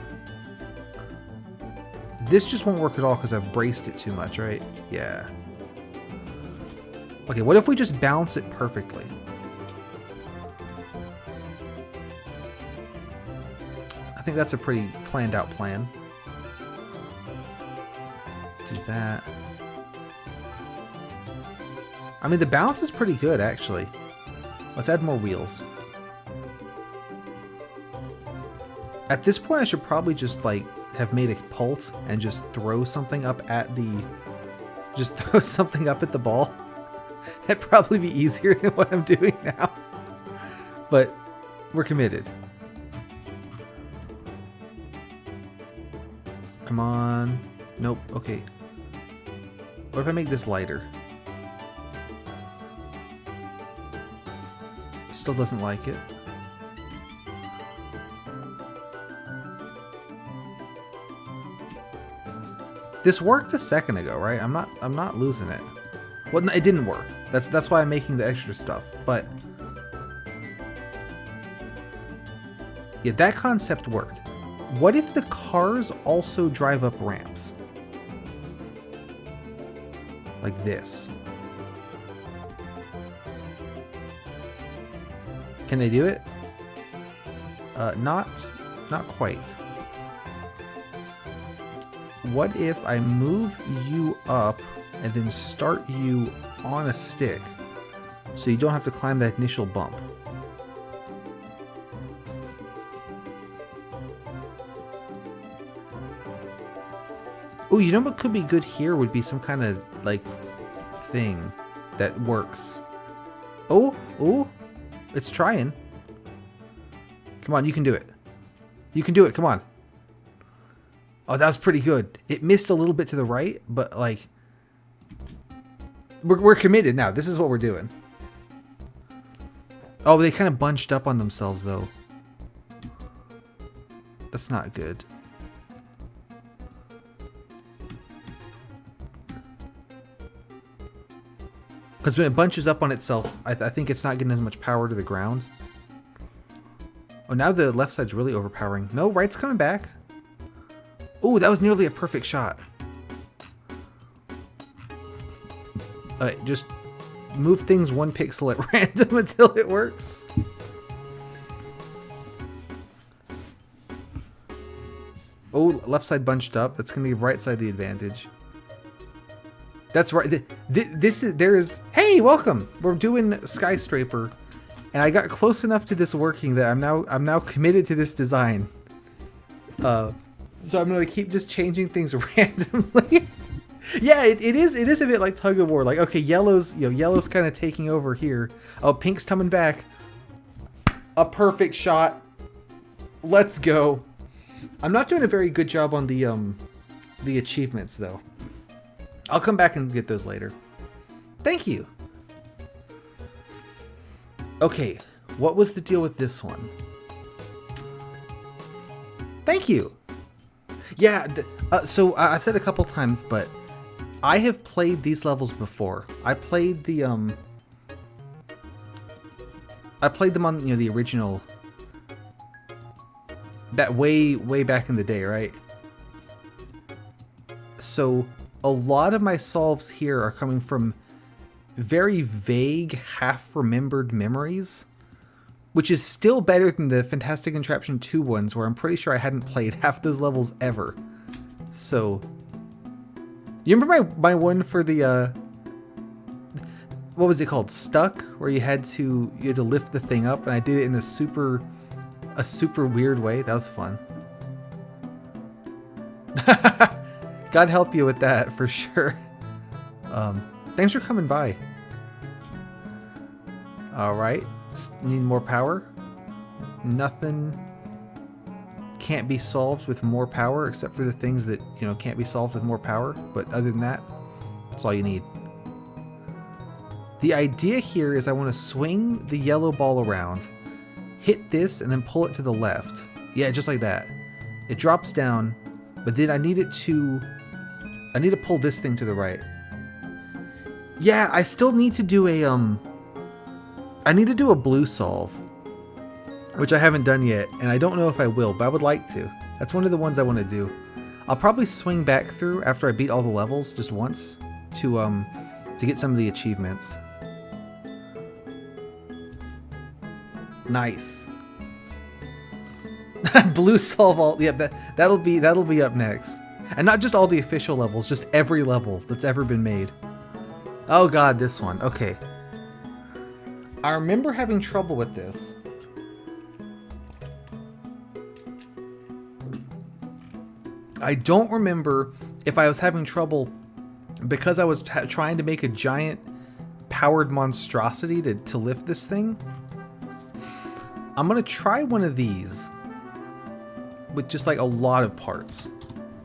This just won't work at all because I've braced it too much, right? Yeah. Okay, what if we just balance it perfectly? I think that's a pretty planned out plan. Do that. I mean, the balance is pretty good, actually. Let's add more wheels. At this point, I should probably just, like, have made a pult and just throw something up at the... Just throw something up at the ball. That'd probably be easier than what I'm doing now. But we're committed. Come on. Nope. Okay. What if I make this lighter? Still doesn't like it. This worked a second ago, right? I'm not losing it. Well, no, it didn't work. That's why I'm making the extra stuff. But yeah, that concept worked. What if the cars also drive up ramps? Like this. Can they do it? Not quite. What if I move you up and then start you on a stick so you don't have to climb that initial bump? Oh, you know what could be good here would be some kind of, like, thing that works. Oh, it's trying. Come on, you can do it. You can do it, come on. Oh, that was pretty good. It missed a little bit to the right, but, like, we're committed now. This is what we're doing. Oh, they kind of bunched up on themselves, though. That's not good. Because when it bunches up on itself, I think it's not getting as much power to the ground. Oh, now the left side's really overpowering. No, right's coming back. Oh, that was nearly a perfect shot. Alright, just move things one pixel at random until it works. Oh, left side bunched up. That's going to give right side the advantage. That's right. Hey, welcome. We're doing Skyscraper, and I got close enough to this working that I'm now committed to this design. So I'm gonna keep just changing things randomly. Yeah, it is a bit like tug of war. Like, okay, yellow's kind of taking over here. Oh, pink's coming back. A perfect shot. Let's go. I'm not doing a very good job on the achievements though. I'll come back and get those later. Thank you. Okay, what was the deal with this one? Thank you. Yeah, so I've said a couple times, but I have played these levels before. I played them on, the original, that way back in the day, right? So a lot of my solves here are coming from very vague, half-remembered memories, which is still better than the Fantastic Contraption 2 ones, where I'm pretty sure I hadn't played half those levels ever. So, you remember my one for the, what was it called? Stuck? Where you had to lift the thing up, and I did it in a super weird way. That was fun. God help you with that, for sure. Thanks for coming by. Alright. Need more power? Nothing. can't be solved with more power, except for the things that, you know, can't be solved with more power. But other than that, that's all you need. The idea here is I want to swing the yellow ball around, hit this, and then pull it to the left. Yeah, just like that. It drops down, but then I need to pull this thing to the right. Yeah, I still need to do a, I need to do a blue solve, which I haven't done yet, and I don't know if I will, but I would like to. That's one of the ones I want to do. I'll probably swing back through after I beat all the levels just once to get some of the achievements. Nice. Blue solve all. Yep, that'll be up next. And not just all the official levels, just every level that's ever been made. Oh god, this one. Okay. I remember having trouble with this. I don't remember if I was having trouble because I was trying to make a giant powered monstrosity to lift this thing. I'm gonna try one of these with just like a lot of parts.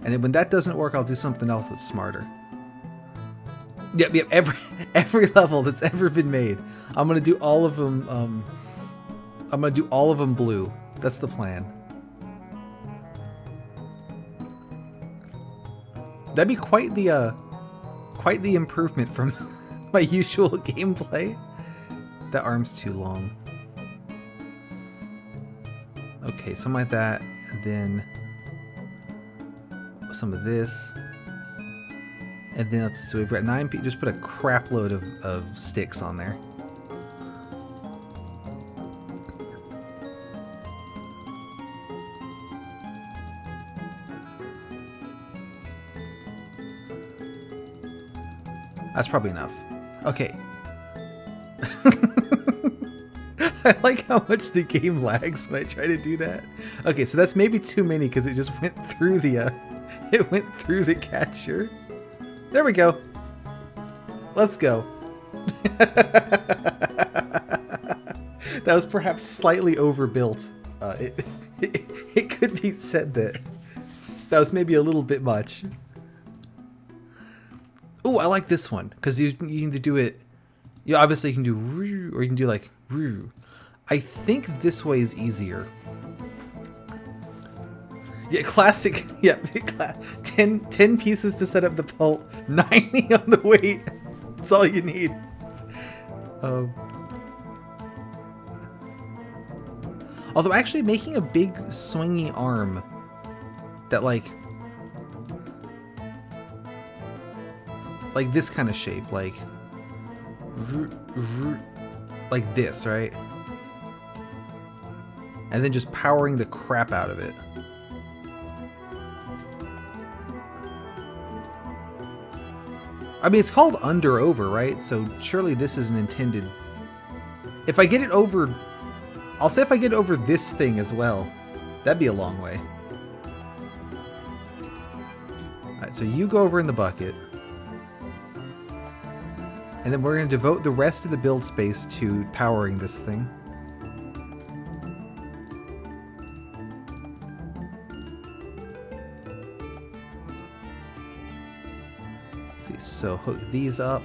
And then when that doesn't work, I'll do something else that's smarter. Yep, every level that's ever been made. I'm gonna do all of them, I'm gonna do all of them blue. That's the plan. That'd be quite the improvement from my usual gameplay. That arm's too long. Okay, something like that, and then some of this, and then let's see. So we've got 9 people. Just put a crap load of sticks on there. That's probably enough. Okay. I like how much the game lags when I try to do that. Okay, so that's maybe too many because it just went through the catcher. There we go. Let's go. That was perhaps slightly overbuilt. It could be said that was maybe a little bit much. Ooh, I like this one because you can either do it. You obviously can do or you can do like. I think this way is easier. Yeah, classic. Yeah, 10 pieces to set up the pult, 90 on the weight. That's all you need. Although actually making a big swingy arm that like this kind of shape, like this, right? And then just powering the crap out of it. I mean, it's called under over, right? So surely this isn't intended. If I get it over, I'll say if I get over this thing as well, that'd be a long way. Alright, so you go over in the bucket. And then we're going to devote the rest of the build space to powering this thing. Let's see, so hook these up.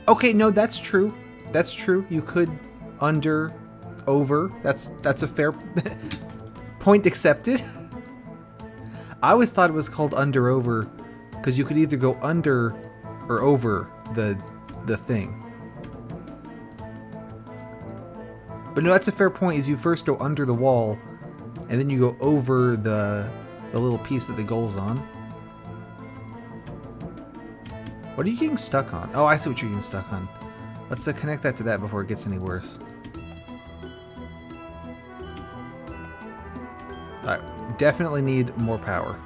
Okay, no, that's true. That's true. You could under, over. That's a fair point accepted. I always thought it was called under over because you could either go under or over the thing. But no, that's a fair point. Is you first go under the wall and then you go over the little piece that the goal's on. What are you getting stuck on? Oh, I see what you're getting stuck on. Let's connect that to that before it gets any worse. Alright. Definitely need more power.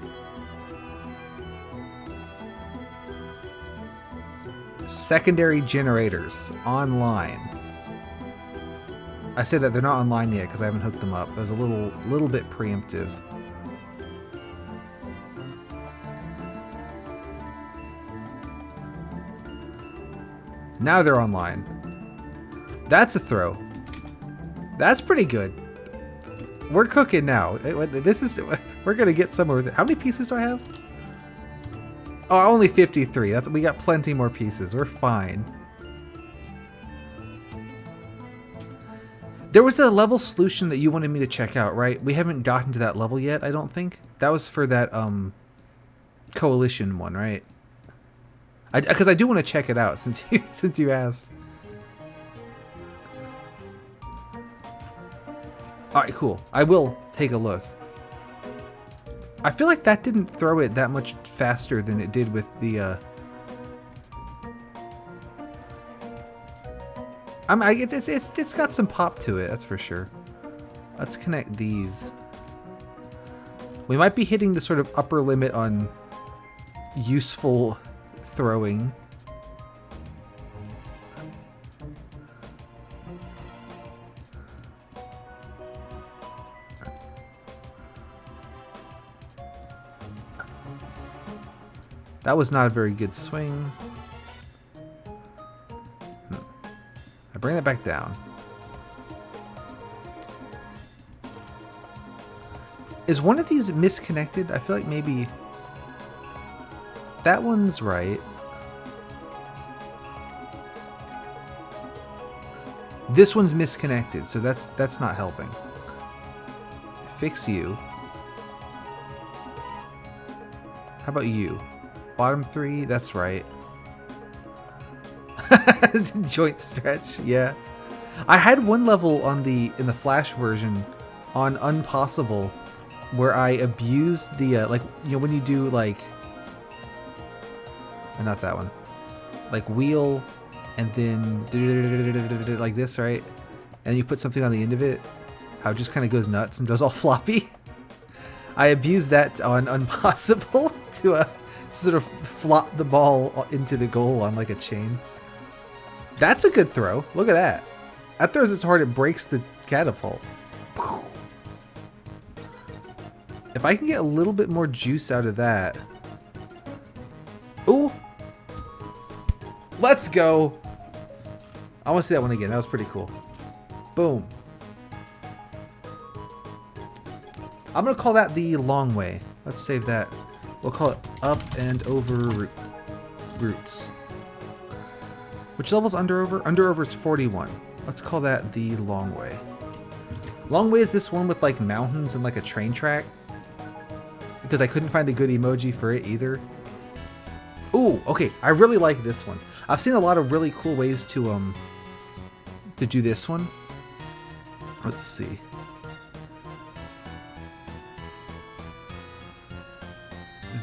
Secondary generators online. I said that they're not online yet because I haven't hooked them up. It was a little bit preemptive. Now they're online. That's a throw. That's pretty good. We're cooking now. This is, we're gonna get somewhere with it. How many pieces do I have? Oh, only 53. We got plenty more pieces. We're fine. There was a level solution that you wanted me to check out, right? We haven't gotten to that level yet, I don't think. That was for that coalition one, right? Because I do want to check it out since you asked. All right, cool. I will take a look. I feel like that didn't throw it that much faster than it did with the. It's got some pop to it, that's for sure. Let's connect these. We might be hitting the sort of upper limit on useful throwing. That was not a very good swing. I bring it back down. Is one of these misconnected? I feel like maybe that one's right. This one's misconnected, so that's not helping. Fix you. How about you? Bottom three, that's right. Joint stretch, yeah. I had one level on in the Flash version on Unpossible where I abused the like, you know, when you do like, not that one, like wheel and then like this, right? And you put something on the end of it, how it just kind of goes nuts and goes all floppy. I abused that on Unpossible to sort of flop the ball into the goal on like a chain. That's a good throw. Look at that. That throws it so hard it breaks the catapult. If I can get a little bit more juice out of that. Ooh. Let's go. I want to see that one again. That was pretty cool. Boom. I'm going to call that the long way. Let's save that. We'll call it up and over roots. Which level's under over? Under over is 41. Let's call that the long way. Long way is this one with like mountains and like a train track. Because I couldn't find a good emoji for it either. Ooh, okay. I really like this one. I've seen a lot of really cool ways to do this one. Let's see.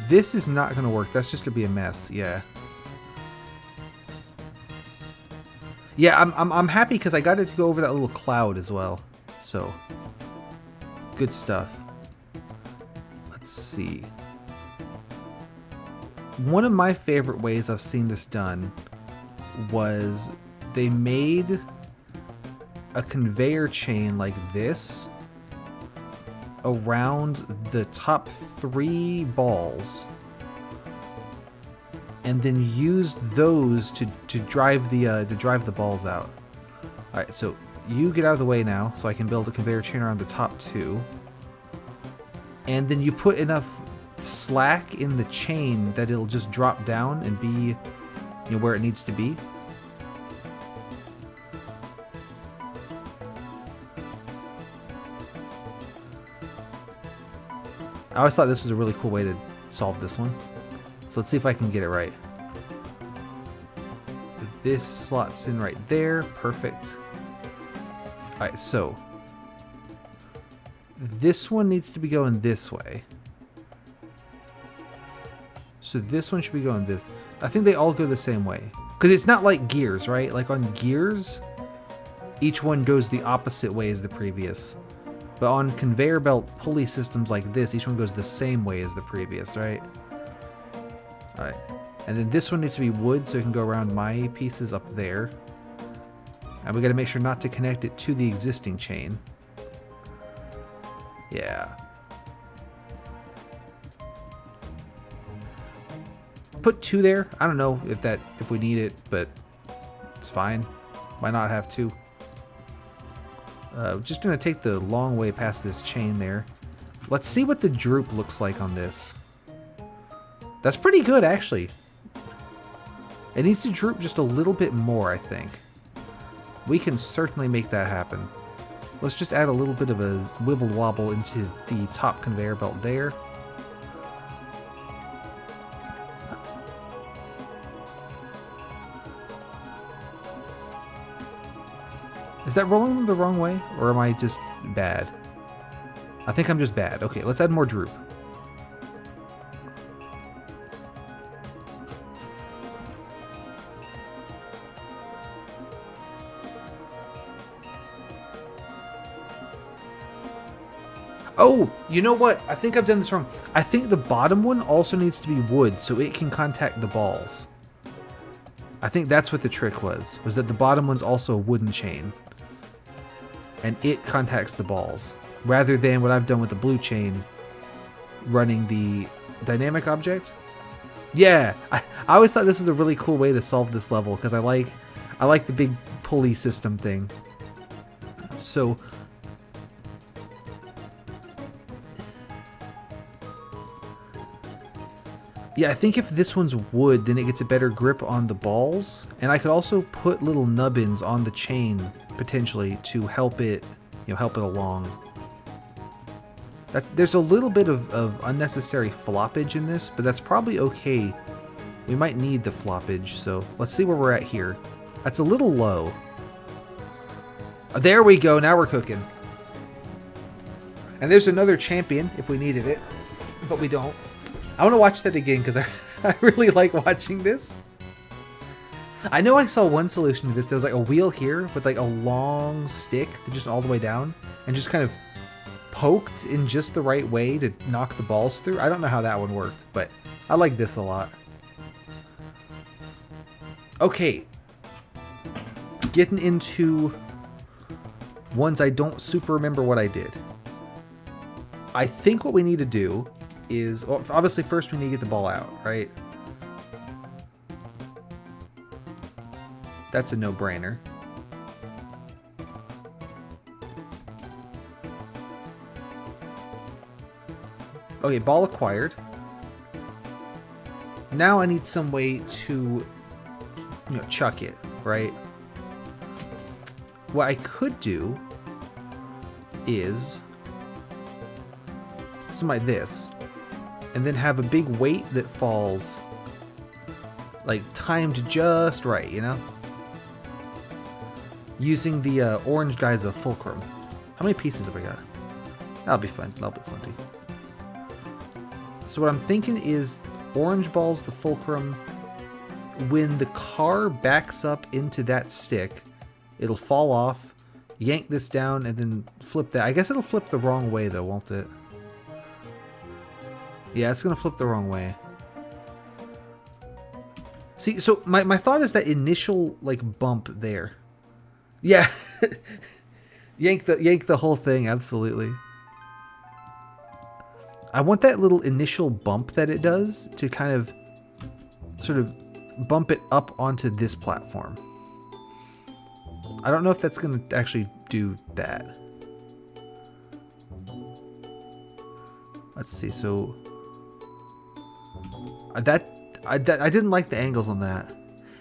This is not going to work. That's just going to be a mess. Yeah. Yeah, I'm happy because I got it to go over that little cloud as well. So, good stuff. Let's see. One of my favorite ways I've seen this done was they made a conveyor chain like this around the top 3 balls and then used those to drive the balls out. All right, so you get out of the way now so I can build a conveyor chain around the top 2. And then you put enough slack in the chain that it'll just drop down and be, you know, where it needs to be. I always thought this was a really cool way to solve this one. So let's see if I can get it right. This slots in right there. Perfect. Alright, so this one needs to be going this way. So this one should be going this. I think they all go the same way. Because it's not like gears, right? Like on gears, each one goes the opposite way as the previous. But on conveyor belt pulley systems like this, each one goes the same way as the previous, right? Alright. And then this one needs to be wood so it can go around my pieces up there. And we gotta make sure not to connect it to the existing chain. Yeah. Put 2 there. I don't know if we need it, but it's fine. Why not have 2? Just gonna take the long way past this chain there. Let's see what the droop looks like on this. That's pretty good, actually. It needs to droop just a little bit more, I think. We can certainly make that happen. Let's just add a little bit of a wibble wobble into the top conveyor belt there. Is that rolling the wrong way, or am I just bad? I think I'm just bad. Okay, let's add more droop. Oh, you know what? I think I've done this wrong. I think the bottom one also needs to be wood so it can contact the balls. I think that's what the trick was that the bottom one's also a wooden chain. And it contacts the balls. Rather than what I've done with the blue chain, running the dynamic object. Yeah, I always thought this was a really cool way to solve this level because I like the big pulley system thing. So yeah, I think if this one's wood, then it gets a better grip on the balls, and I could also put little nubbins on the chain potentially to help it, help it along. There's a little bit of unnecessary floppage in this, but that's probably okay. We might need the floppage, so let's see where we're at here. That's a little low. There we go, now we're cooking. And there's another champion if we needed it, but we don't. I want to watch that again because I really like watching this. I know I saw one solution to this. There was like a wheel here with like a long stick that just all the way down and just kind of poked in just the right way to knock the balls through. I don't know how that one worked, but I like this a lot. Okay. Getting into ones I don't super remember what I did. I think what we need to do is, well, obviously first we need to get the ball out, right? That's a no-brainer. Okay, ball acquired. Now I need some way to, chuck it, right? What I could do is something like this. And then have a big weight that falls, like, timed just right, Using the orange guy as a fulcrum. How many pieces have I got? That'll be fun. That'll be plenty. So what I'm thinking is orange ball's the fulcrum. When the car backs up into that stick, it'll fall off, yank this down, and then flip that. I guess it'll flip the wrong way, though, won't it? Yeah, it's going to flip the wrong way. See, so my thought is that initial, like, bump there. Yeah. yank the whole thing, absolutely. I want that little initial bump that it does to kind of sort of bump it up onto this platform. I don't know if that's going to actually do that. Let's see, so I didn't like the angles on that.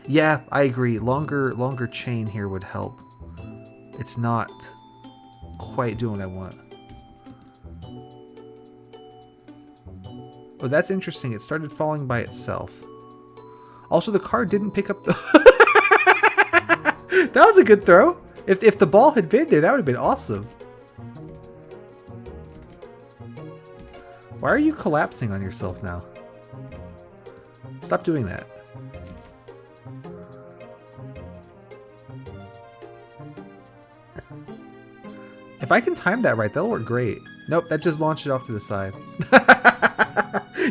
Yeah, I agree. Longer chain here would help. It's not quite doing what I want. Oh, that's interesting. It started falling by itself. Also, the car didn't pick up the... That was a good throw. If the ball had been there, that would have been awesome. Why are you collapsing on yourself now? Stop doing that. If I can time that right, that'll work great. Nope, that just launched it off to the side.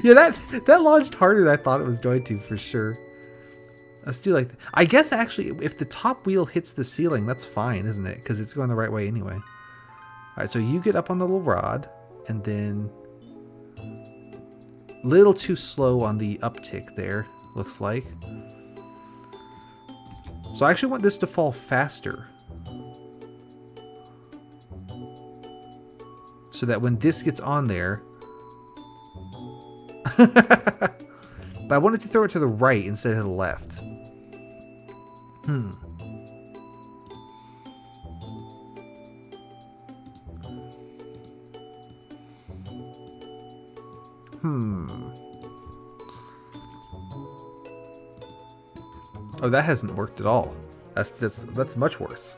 Yeah, that launched harder than I thought it was going to, for sure. Let's do like that. I guess actually, if the top wheel hits the ceiling, that's fine, isn't it? Because it's going the right way anyway. Alright, so you get up on the little rod, and then... Little too slow on the uptick there, looks like. So I actually want this to fall faster. so that when this gets on there... But I wanted to throw it to the right instead of the left. Oh, that hasn't worked at all. That's much worse.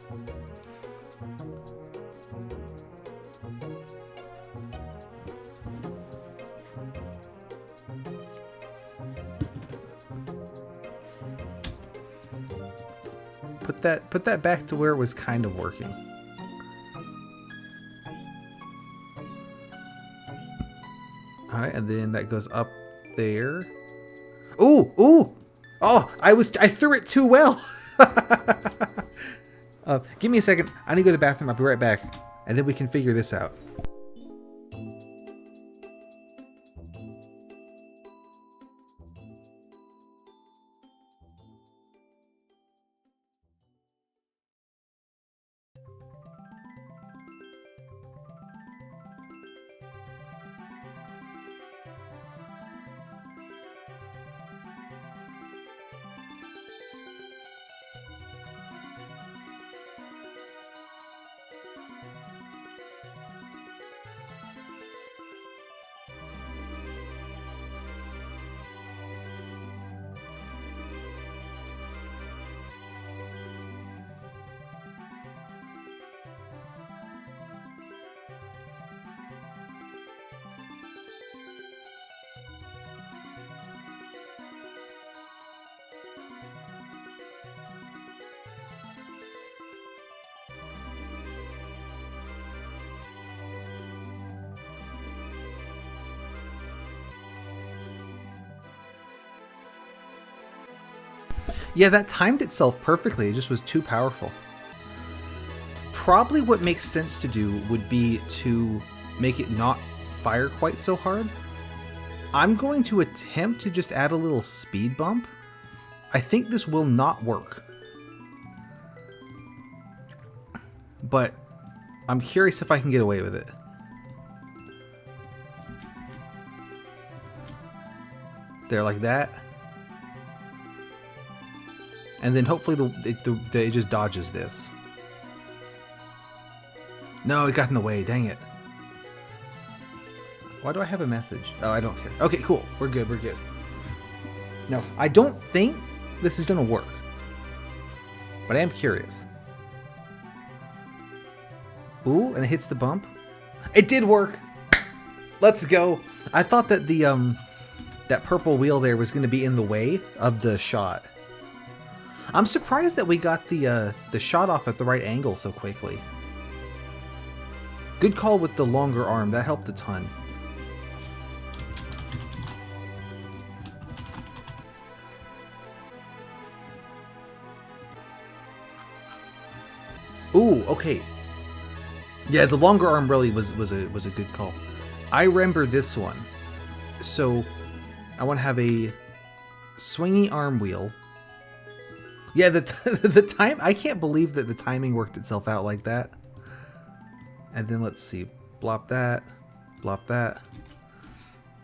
Put that back to where it was kind of working. All right, and then that goes up there. Ooh, ooh! Oh, I threw it too well. Give me a second. I need to go to the bathroom. I'll be right back, and then we can figure this out. Yeah, that timed itself perfectly. It just was too powerful. Probably what makes sense to do would be to make it not fire quite so hard. I'm going to attempt to just add a little speed bump. I think this will not work. But I'm curious if I can get away with it. There, like that. And then hopefully it just dodges this. No, it got in the way. Dang it. Why do I have a message? Oh, I don't care. Okay, cool. We're good. We're good. No, I don't think this is going to work. But I am curious. Ooh, and it hits the bump. It did work. Let's go. I thought that the that purple wheel there was going to be in the way of the shot. I'm surprised that we got the shot off at the right angle so quickly. Good call with the longer arm. That helped a ton. Ooh, okay. Yeah, the longer arm really was a good call. I remember this one. So I want to have a swingy arm wheel. Yeah, the time, I can't believe that the timing worked itself out like that. And then let's see, blop that.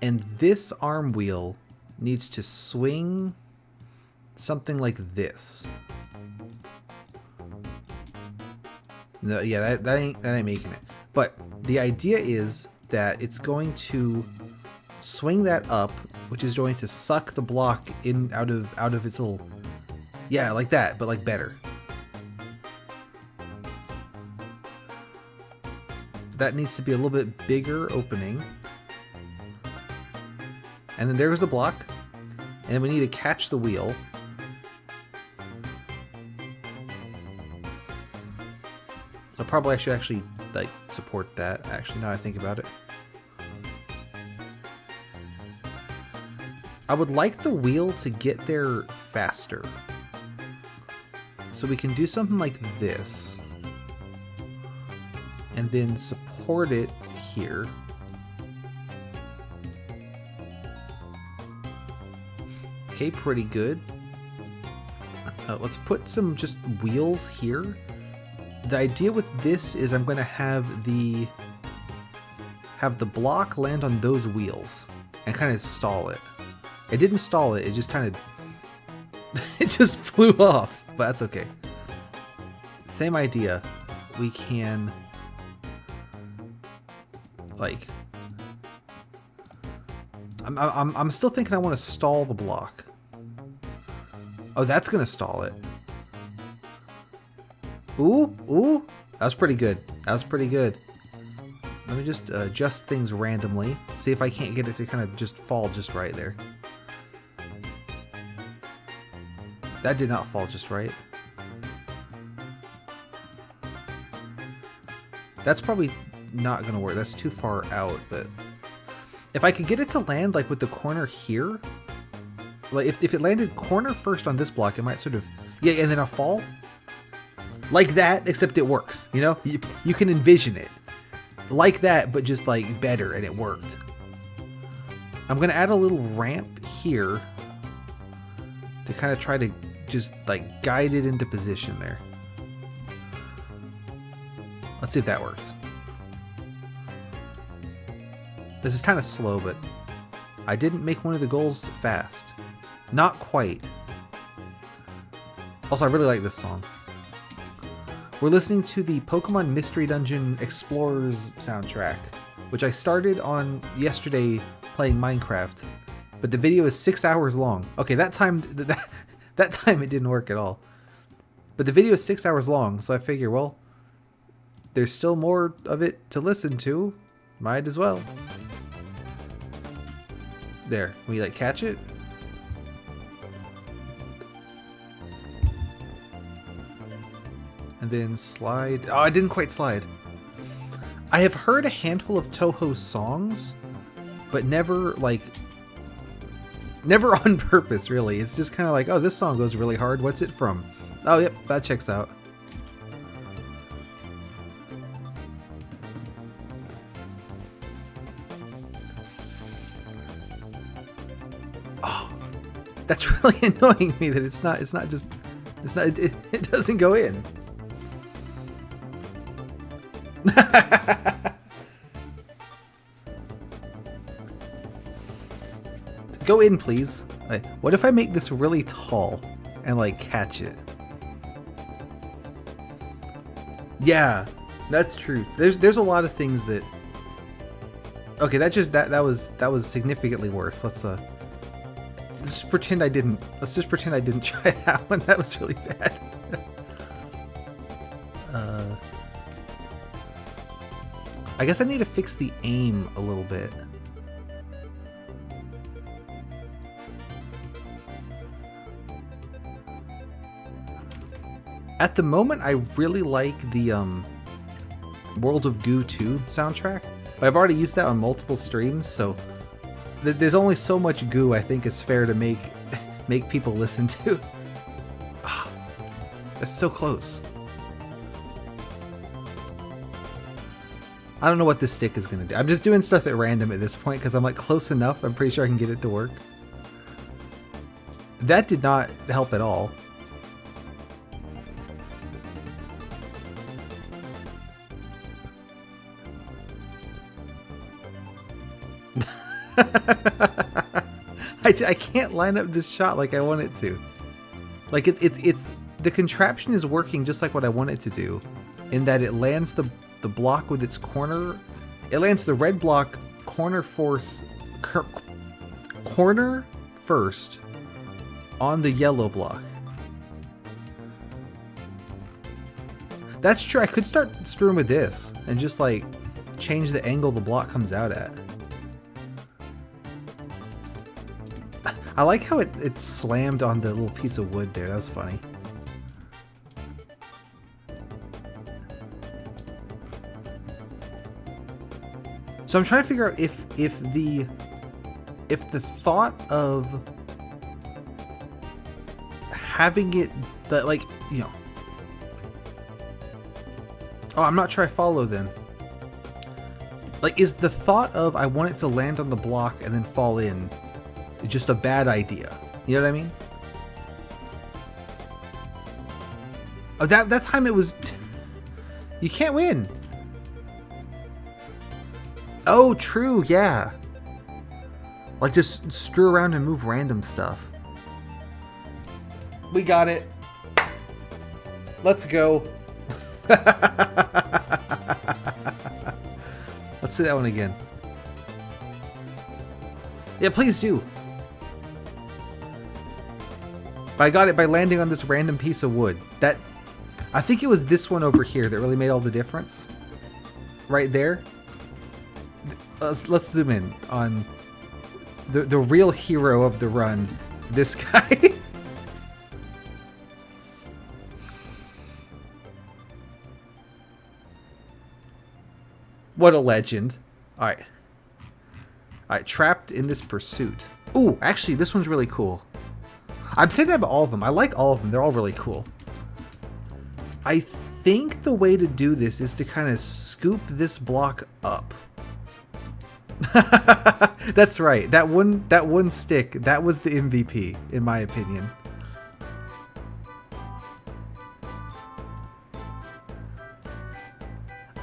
And this arm wheel needs to swing something like this. No, yeah, that ain't making it. But the idea is that it's going to swing that up, which is going to suck the block in out of its little. Yeah, like that, but like better. That needs to be a little bit bigger opening. And then there's the block. And then we need to catch the wheel. I should actually like support that, actually, now I think about it. I would like the wheel to get there faster. So we can do something like this. And then support it here. Okay, pretty good. Let's put some just wheels here. The idea with this is I'm going to have the have the block land on those wheels and kind of stall it. It didn't stall it, it just kind of... it just flew off, but that's okay. Same idea. We can... like... I'm still thinking I want to stall the block. Oh, that's going to stall it. Ooh, ooh. That was pretty good. That was pretty good. Let me just adjust things randomly. See if I can't get it to kind of just fall just right there. That did not fall just right. That's probably not going to work. That's too far out, but... if I could get it to land like with the corner here, like if it landed corner first on this block, it might sort of, yeah, and then a fall like that, except it works, you know, you can envision it like that, but just like better, and it worked. I'm going to add a little ramp here to kind of try to just like guide it into position there. Let's see if that works. This is kind of slow, but I didn't make one of the goals fast. Not quite. Also, I really like this song. We're listening to the Pokemon Mystery Dungeon Explorers soundtrack, which I started on yesterday playing Minecraft, but the video is 6 hours long. Okay, that time it didn't work at all. But the video is 6 hours long, so I figure, well, there's still more of it to listen to. Might as well. There, can we like catch it? And then slide. Oh, I didn't quite slide. I have heard a handful of Toho songs, but never on purpose, really. It's just kind of like, oh, this song goes really hard. What's it from? Oh, yep, that checks out. That's really annoying me that it doesn't go in. Go in, please. Like, what if I make this really tall and like catch it? Yeah, that's true. There's a lot of things that. Okay, that was significantly worse. Let's just pretend I didn't. Let's just pretend I didn't try that one. That was really bad. I guess I need to fix the aim a little bit. At the moment, I really like the World of Goo 2 soundtrack. I've already used that on multiple streams, so there's only so much goo I think is fair to make people listen to. Oh, that's so close. I don't know what this stick is going to do. I'm just doing stuff at random at this point because I'm like close enough. I'm pretty sure I can get it to work. That did not help at all. I can't line up this shot like I want it to. Like it's the contraption is working just like what I want it to do, in that it lands the block with its corner. It lands the red block corner first on the yellow block. That's true. I could start screwing with this and just like change the angle the block comes out at. I like how it slammed on the little piece of wood there. That was funny. So I'm trying to figure out if the thought of having it that, like, you know. Oh, I'm not sure I follow then. Like, is the thought of I want it to land on the block and then fall in just a bad idea? You know what I mean? Oh, that time it was... You can't win. Oh, true, yeah. Like, just screw around and move random stuff. We got it. Let's go. Let's see that one again. Yeah, please do. But I got it by landing on this random piece of wood. That, I think it was this one over here that really made all the difference. Right there. Let's zoom in on the real hero of the run. This guy. What a legend. Alright. Alright, trapped in this pursuit. Ooh, actually, this one's really cool. I'm saying that about all of them. I like all of them. They're all really cool. I think the way to do this is to kind of scoop this block up. That's right. That one stick, that was the MVP, in my opinion.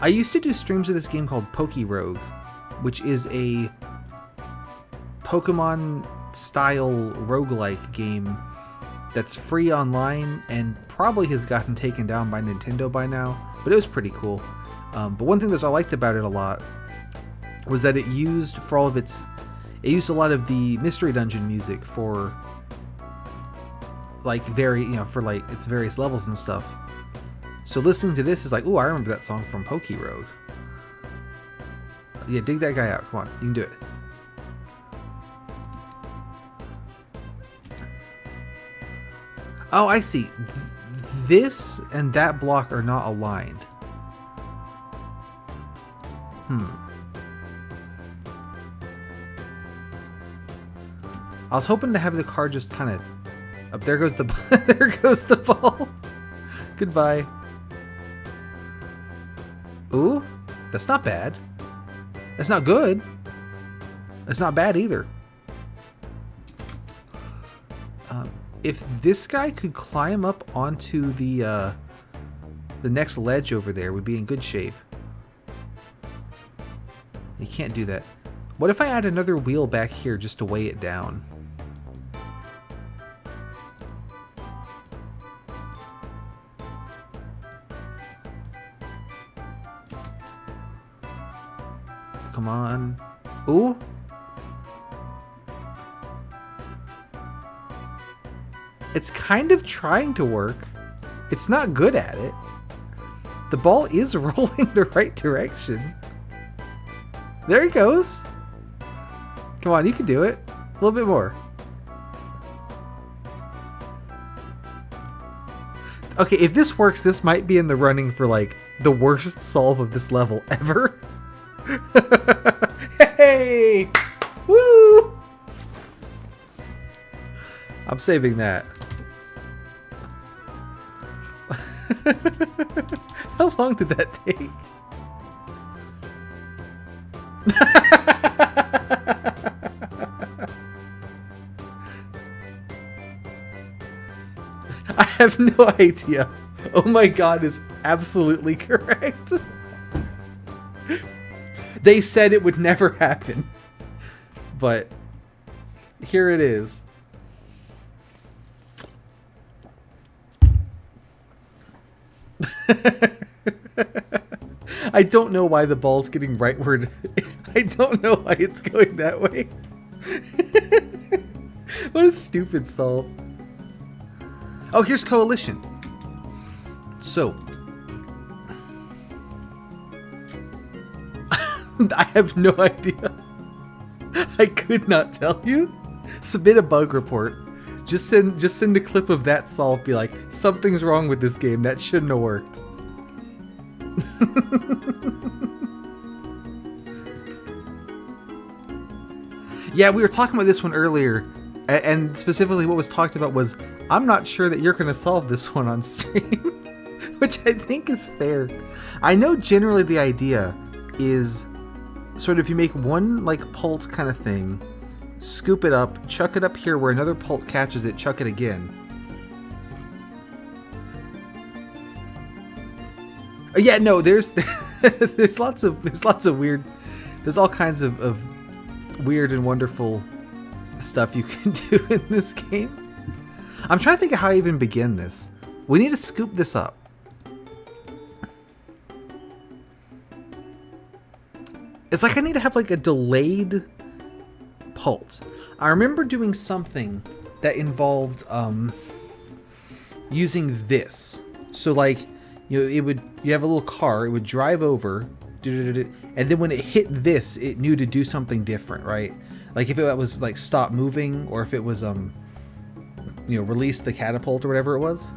I used to do streams of this game called Pokerogue, which is a Pokemon-style roguelike game that's free online and probably has gotten taken down by Nintendo by now, but it was pretty cool. But one thing that I liked about it a lot was that it used for all of its... It used a lot of the Mystery Dungeon music for like for like its various levels and stuff. So listening to this is like, ooh, I remember that song from Pokerogue. Yeah, dig that guy out. Come on, you can do it. Oh, I see. This and that block are not aligned. I was hoping to have the car just kind of... Up there goes the... there goes the ball. Goodbye. Ooh, that's not bad. That's not good. That's not bad either. If this guy could climb up onto the next ledge over there, we'd be in good shape. You can't do that. What if I add another wheel back here just to weigh it down? Come on. Ooh. It's kind of trying to work. It's not good at it. The ball is rolling the right direction. There it goes. Come on, you can do it. A little bit more. Okay, if this works, this might be in the running for like the worst solve of this level ever. Hey! Woo! I'm saving that. How long did that take? I have no idea. Oh my god is absolutely correct. They said it would never happen. But here it is. I don't know why the ball's getting rightward. I don't know why it's going that way. What a stupid solve. Oh, here's Coalition. So. I have no idea. I could not tell you. Submit a bug report. Just send a clip of that solve. Be like, something's wrong with this game. That shouldn't have worked. Yeah, we were talking about this one earlier, and specifically what was talked about was, I'm not sure that you're going to solve this one on stream, which I think is fair. I know generally the idea is sort of you make one like pult kind of thing, scoop it up, chuck it up here where another pult catches it, chuck it again. Yeah, no, there's lots of There's all kinds of weird and wonderful stuff you can do in this game. I'm trying to think of how I even begin this. We need to scoop this up. It's like I need to have like a delayed pulse. I remember doing something that involved using this. So like, you know, you have a little car, it would drive over, and then when it hit this, it knew to do something different, right? Like if it was like stop moving, or if it was you know, release the catapult or whatever it was.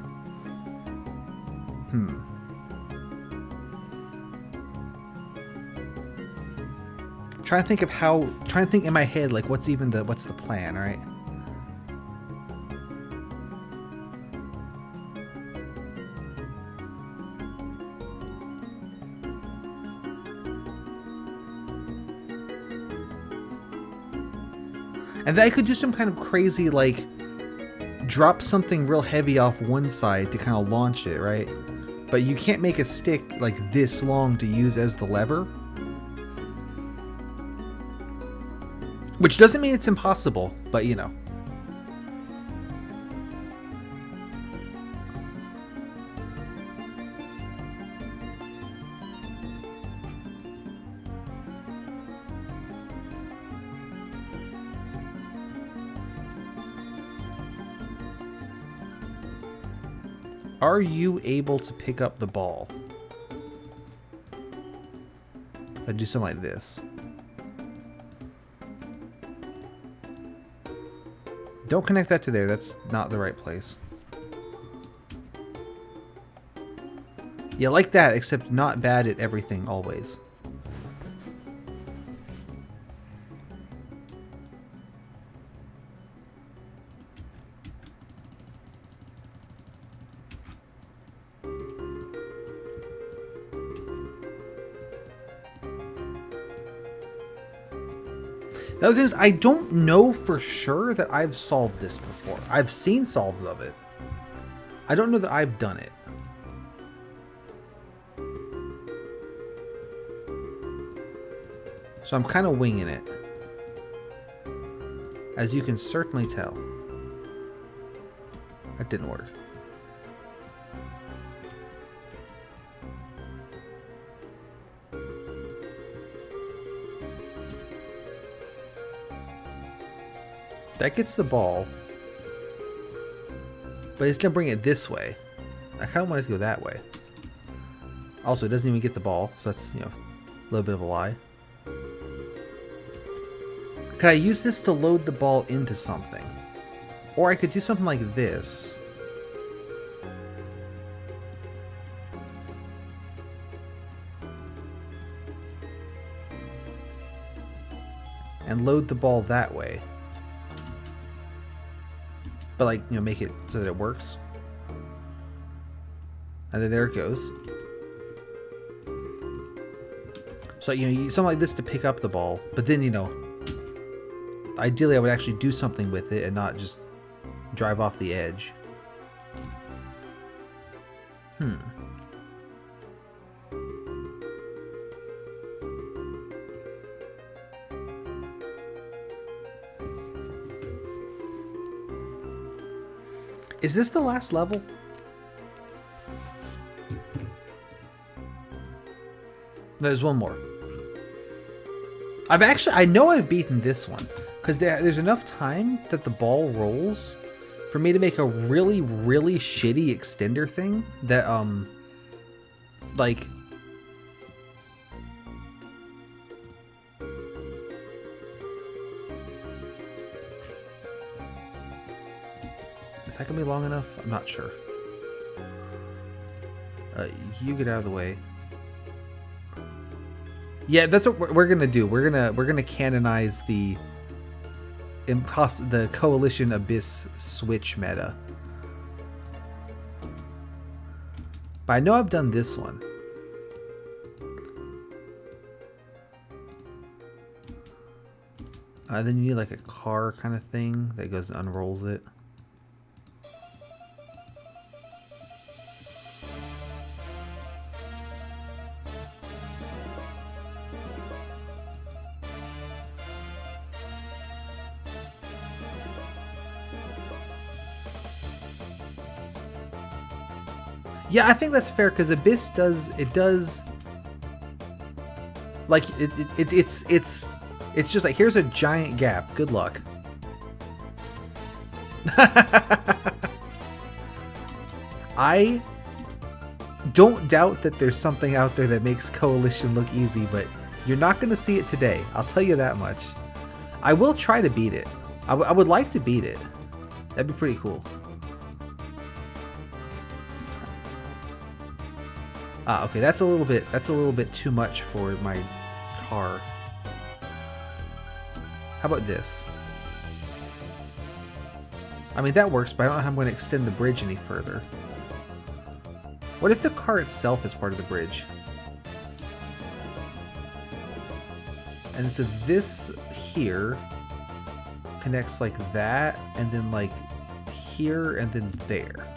Trying to think in my head, like what's the plan, right? And then I could do some kind of crazy, like, drop something real heavy off one side to kind of launch it, right? But you can't make a stick like this long to use as the lever. Which doesn't mean it's impossible, but you know. Are you able to pick up the ball? If I do something like this. Don't connect that to there, that's not the right place. Yeah, like that, except not bad at everything always. The other thing is, I don't know for sure that I've solved this before. I've seen solves of it. I don't know that I've done it. So I'm kind of winging it. As you can certainly tell. That didn't work. That gets the ball, but it's gonna bring it this way. I kind of want it to go that way. Also, it doesn't even get the ball, so that's, you know, a little bit of a lie. Could I use this to load the ball into something? Or I could do something like this. And load the ball that way. But like, you know, make it so that it works. And then there it goes. So, you know, you use something like this to pick up the ball, but then, you know, ideally I would actually do something with it and not just drive off the edge. Is this the last level? There's one more. I know I've beaten this one because there's enough time that the ball rolls for me to make a really, really shitty extender thing that, like, is that gonna be long enough? I'm not sure. You get out of the way. Yeah, that's what we're gonna do. We're gonna canonize the Coalition Abyss Switch meta. But I know I've done this one. Then you need like a car kind of thing that goes and unrolls it. Yeah, I think that's fair because Abyss does like it's just like here's a giant gap. Good luck. I don't doubt that there's something out there that makes Coalition look easy, but you're not going to see it today. I'll tell you that much. I will try to beat it. I would like to beat it. That'd be pretty cool. Ah, okay, that's a little bit too much for my car. How about this? I mean, that works, but I don't know how I'm going to extend the bridge any further. What if the car itself is part of the bridge? And so this here connects like that, and then like here, and then there.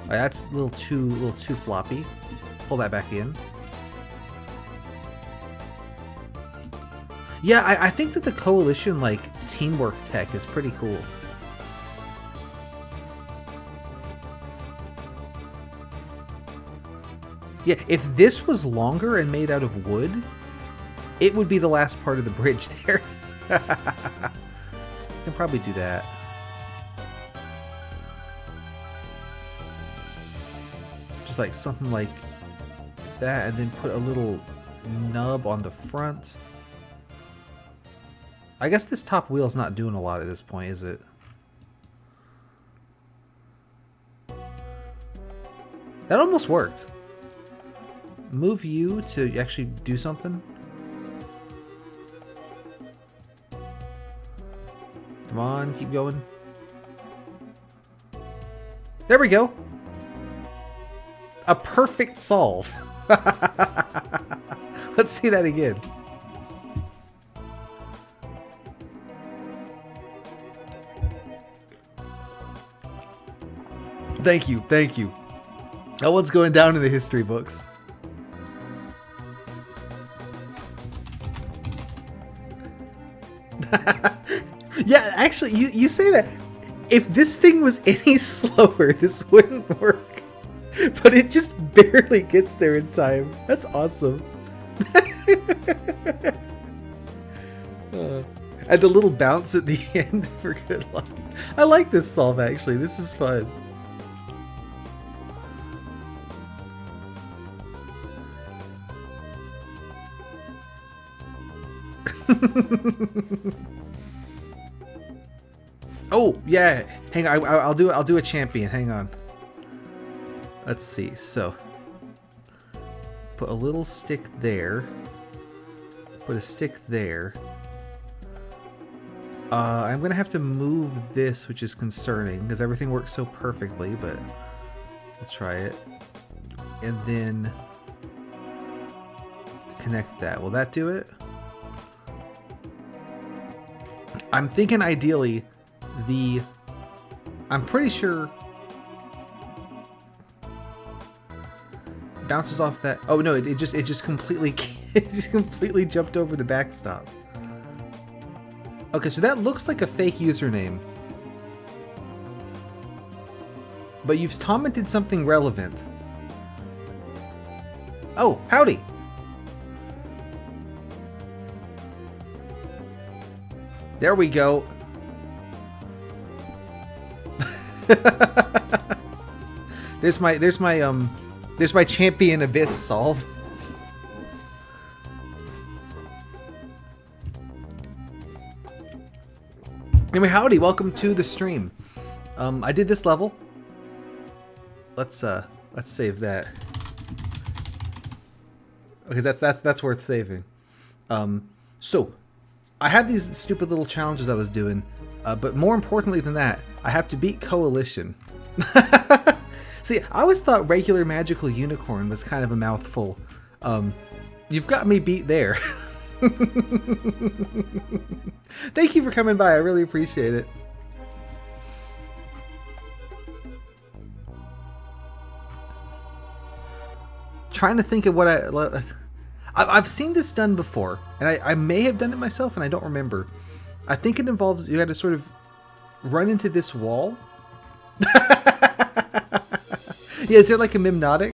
Oh, that's a little too floppy. Pull that back in. Yeah, I think that the Coalition like teamwork tech is pretty cool. Yeah, if this was longer and made out of wood, it would be the last part of the bridge there. I can probably do that. Just like something like that, and then put a little nub on the front. I guess this top wheel's not doing a lot at this point, is it? That almost worked. Move you to actually do something. Come on, keep going. There we go. A perfect solve. Let's see that again. Thank you, thank you. That one's going down in the history books. Yeah, actually, you say that. If this thing was any slower, this wouldn't work. But it just barely gets there in time. That's awesome. And the little bounce at the end for good luck. I like this solve, actually. This is fun. Oh yeah, hang on. I'll do a champion. Hang on. Let's see. So put a little stick there. Put a stick there. I'm gonna have to move this, which is concerning because everything works so perfectly. But we'll try it, and then connect that. Will that do it? I'm thinking ideally I'm pretty sure bounces off that. Oh no, it just completely it just completely jumped over the backstop. Okay, so that looks like a fake username. But you've commented something relevant. Oh, howdy. There we go. There's my champion Abyss solve. Anyway, howdy, welcome to the stream. I did this level. Let's save that. Okay, that's worth saving. So I have these stupid little challenges I was doing, but more importantly than that, I have to beat Coalition. See, I always thought regular magical unicorn was kind of a mouthful. You've got me beat there. Thank you for coming by. I really appreciate it. Trying to think of what I've seen this done before, and I may have done it myself, and I don't remember. I think it involves you had to sort of run into this wall. Yeah, is there like a Mimnotic?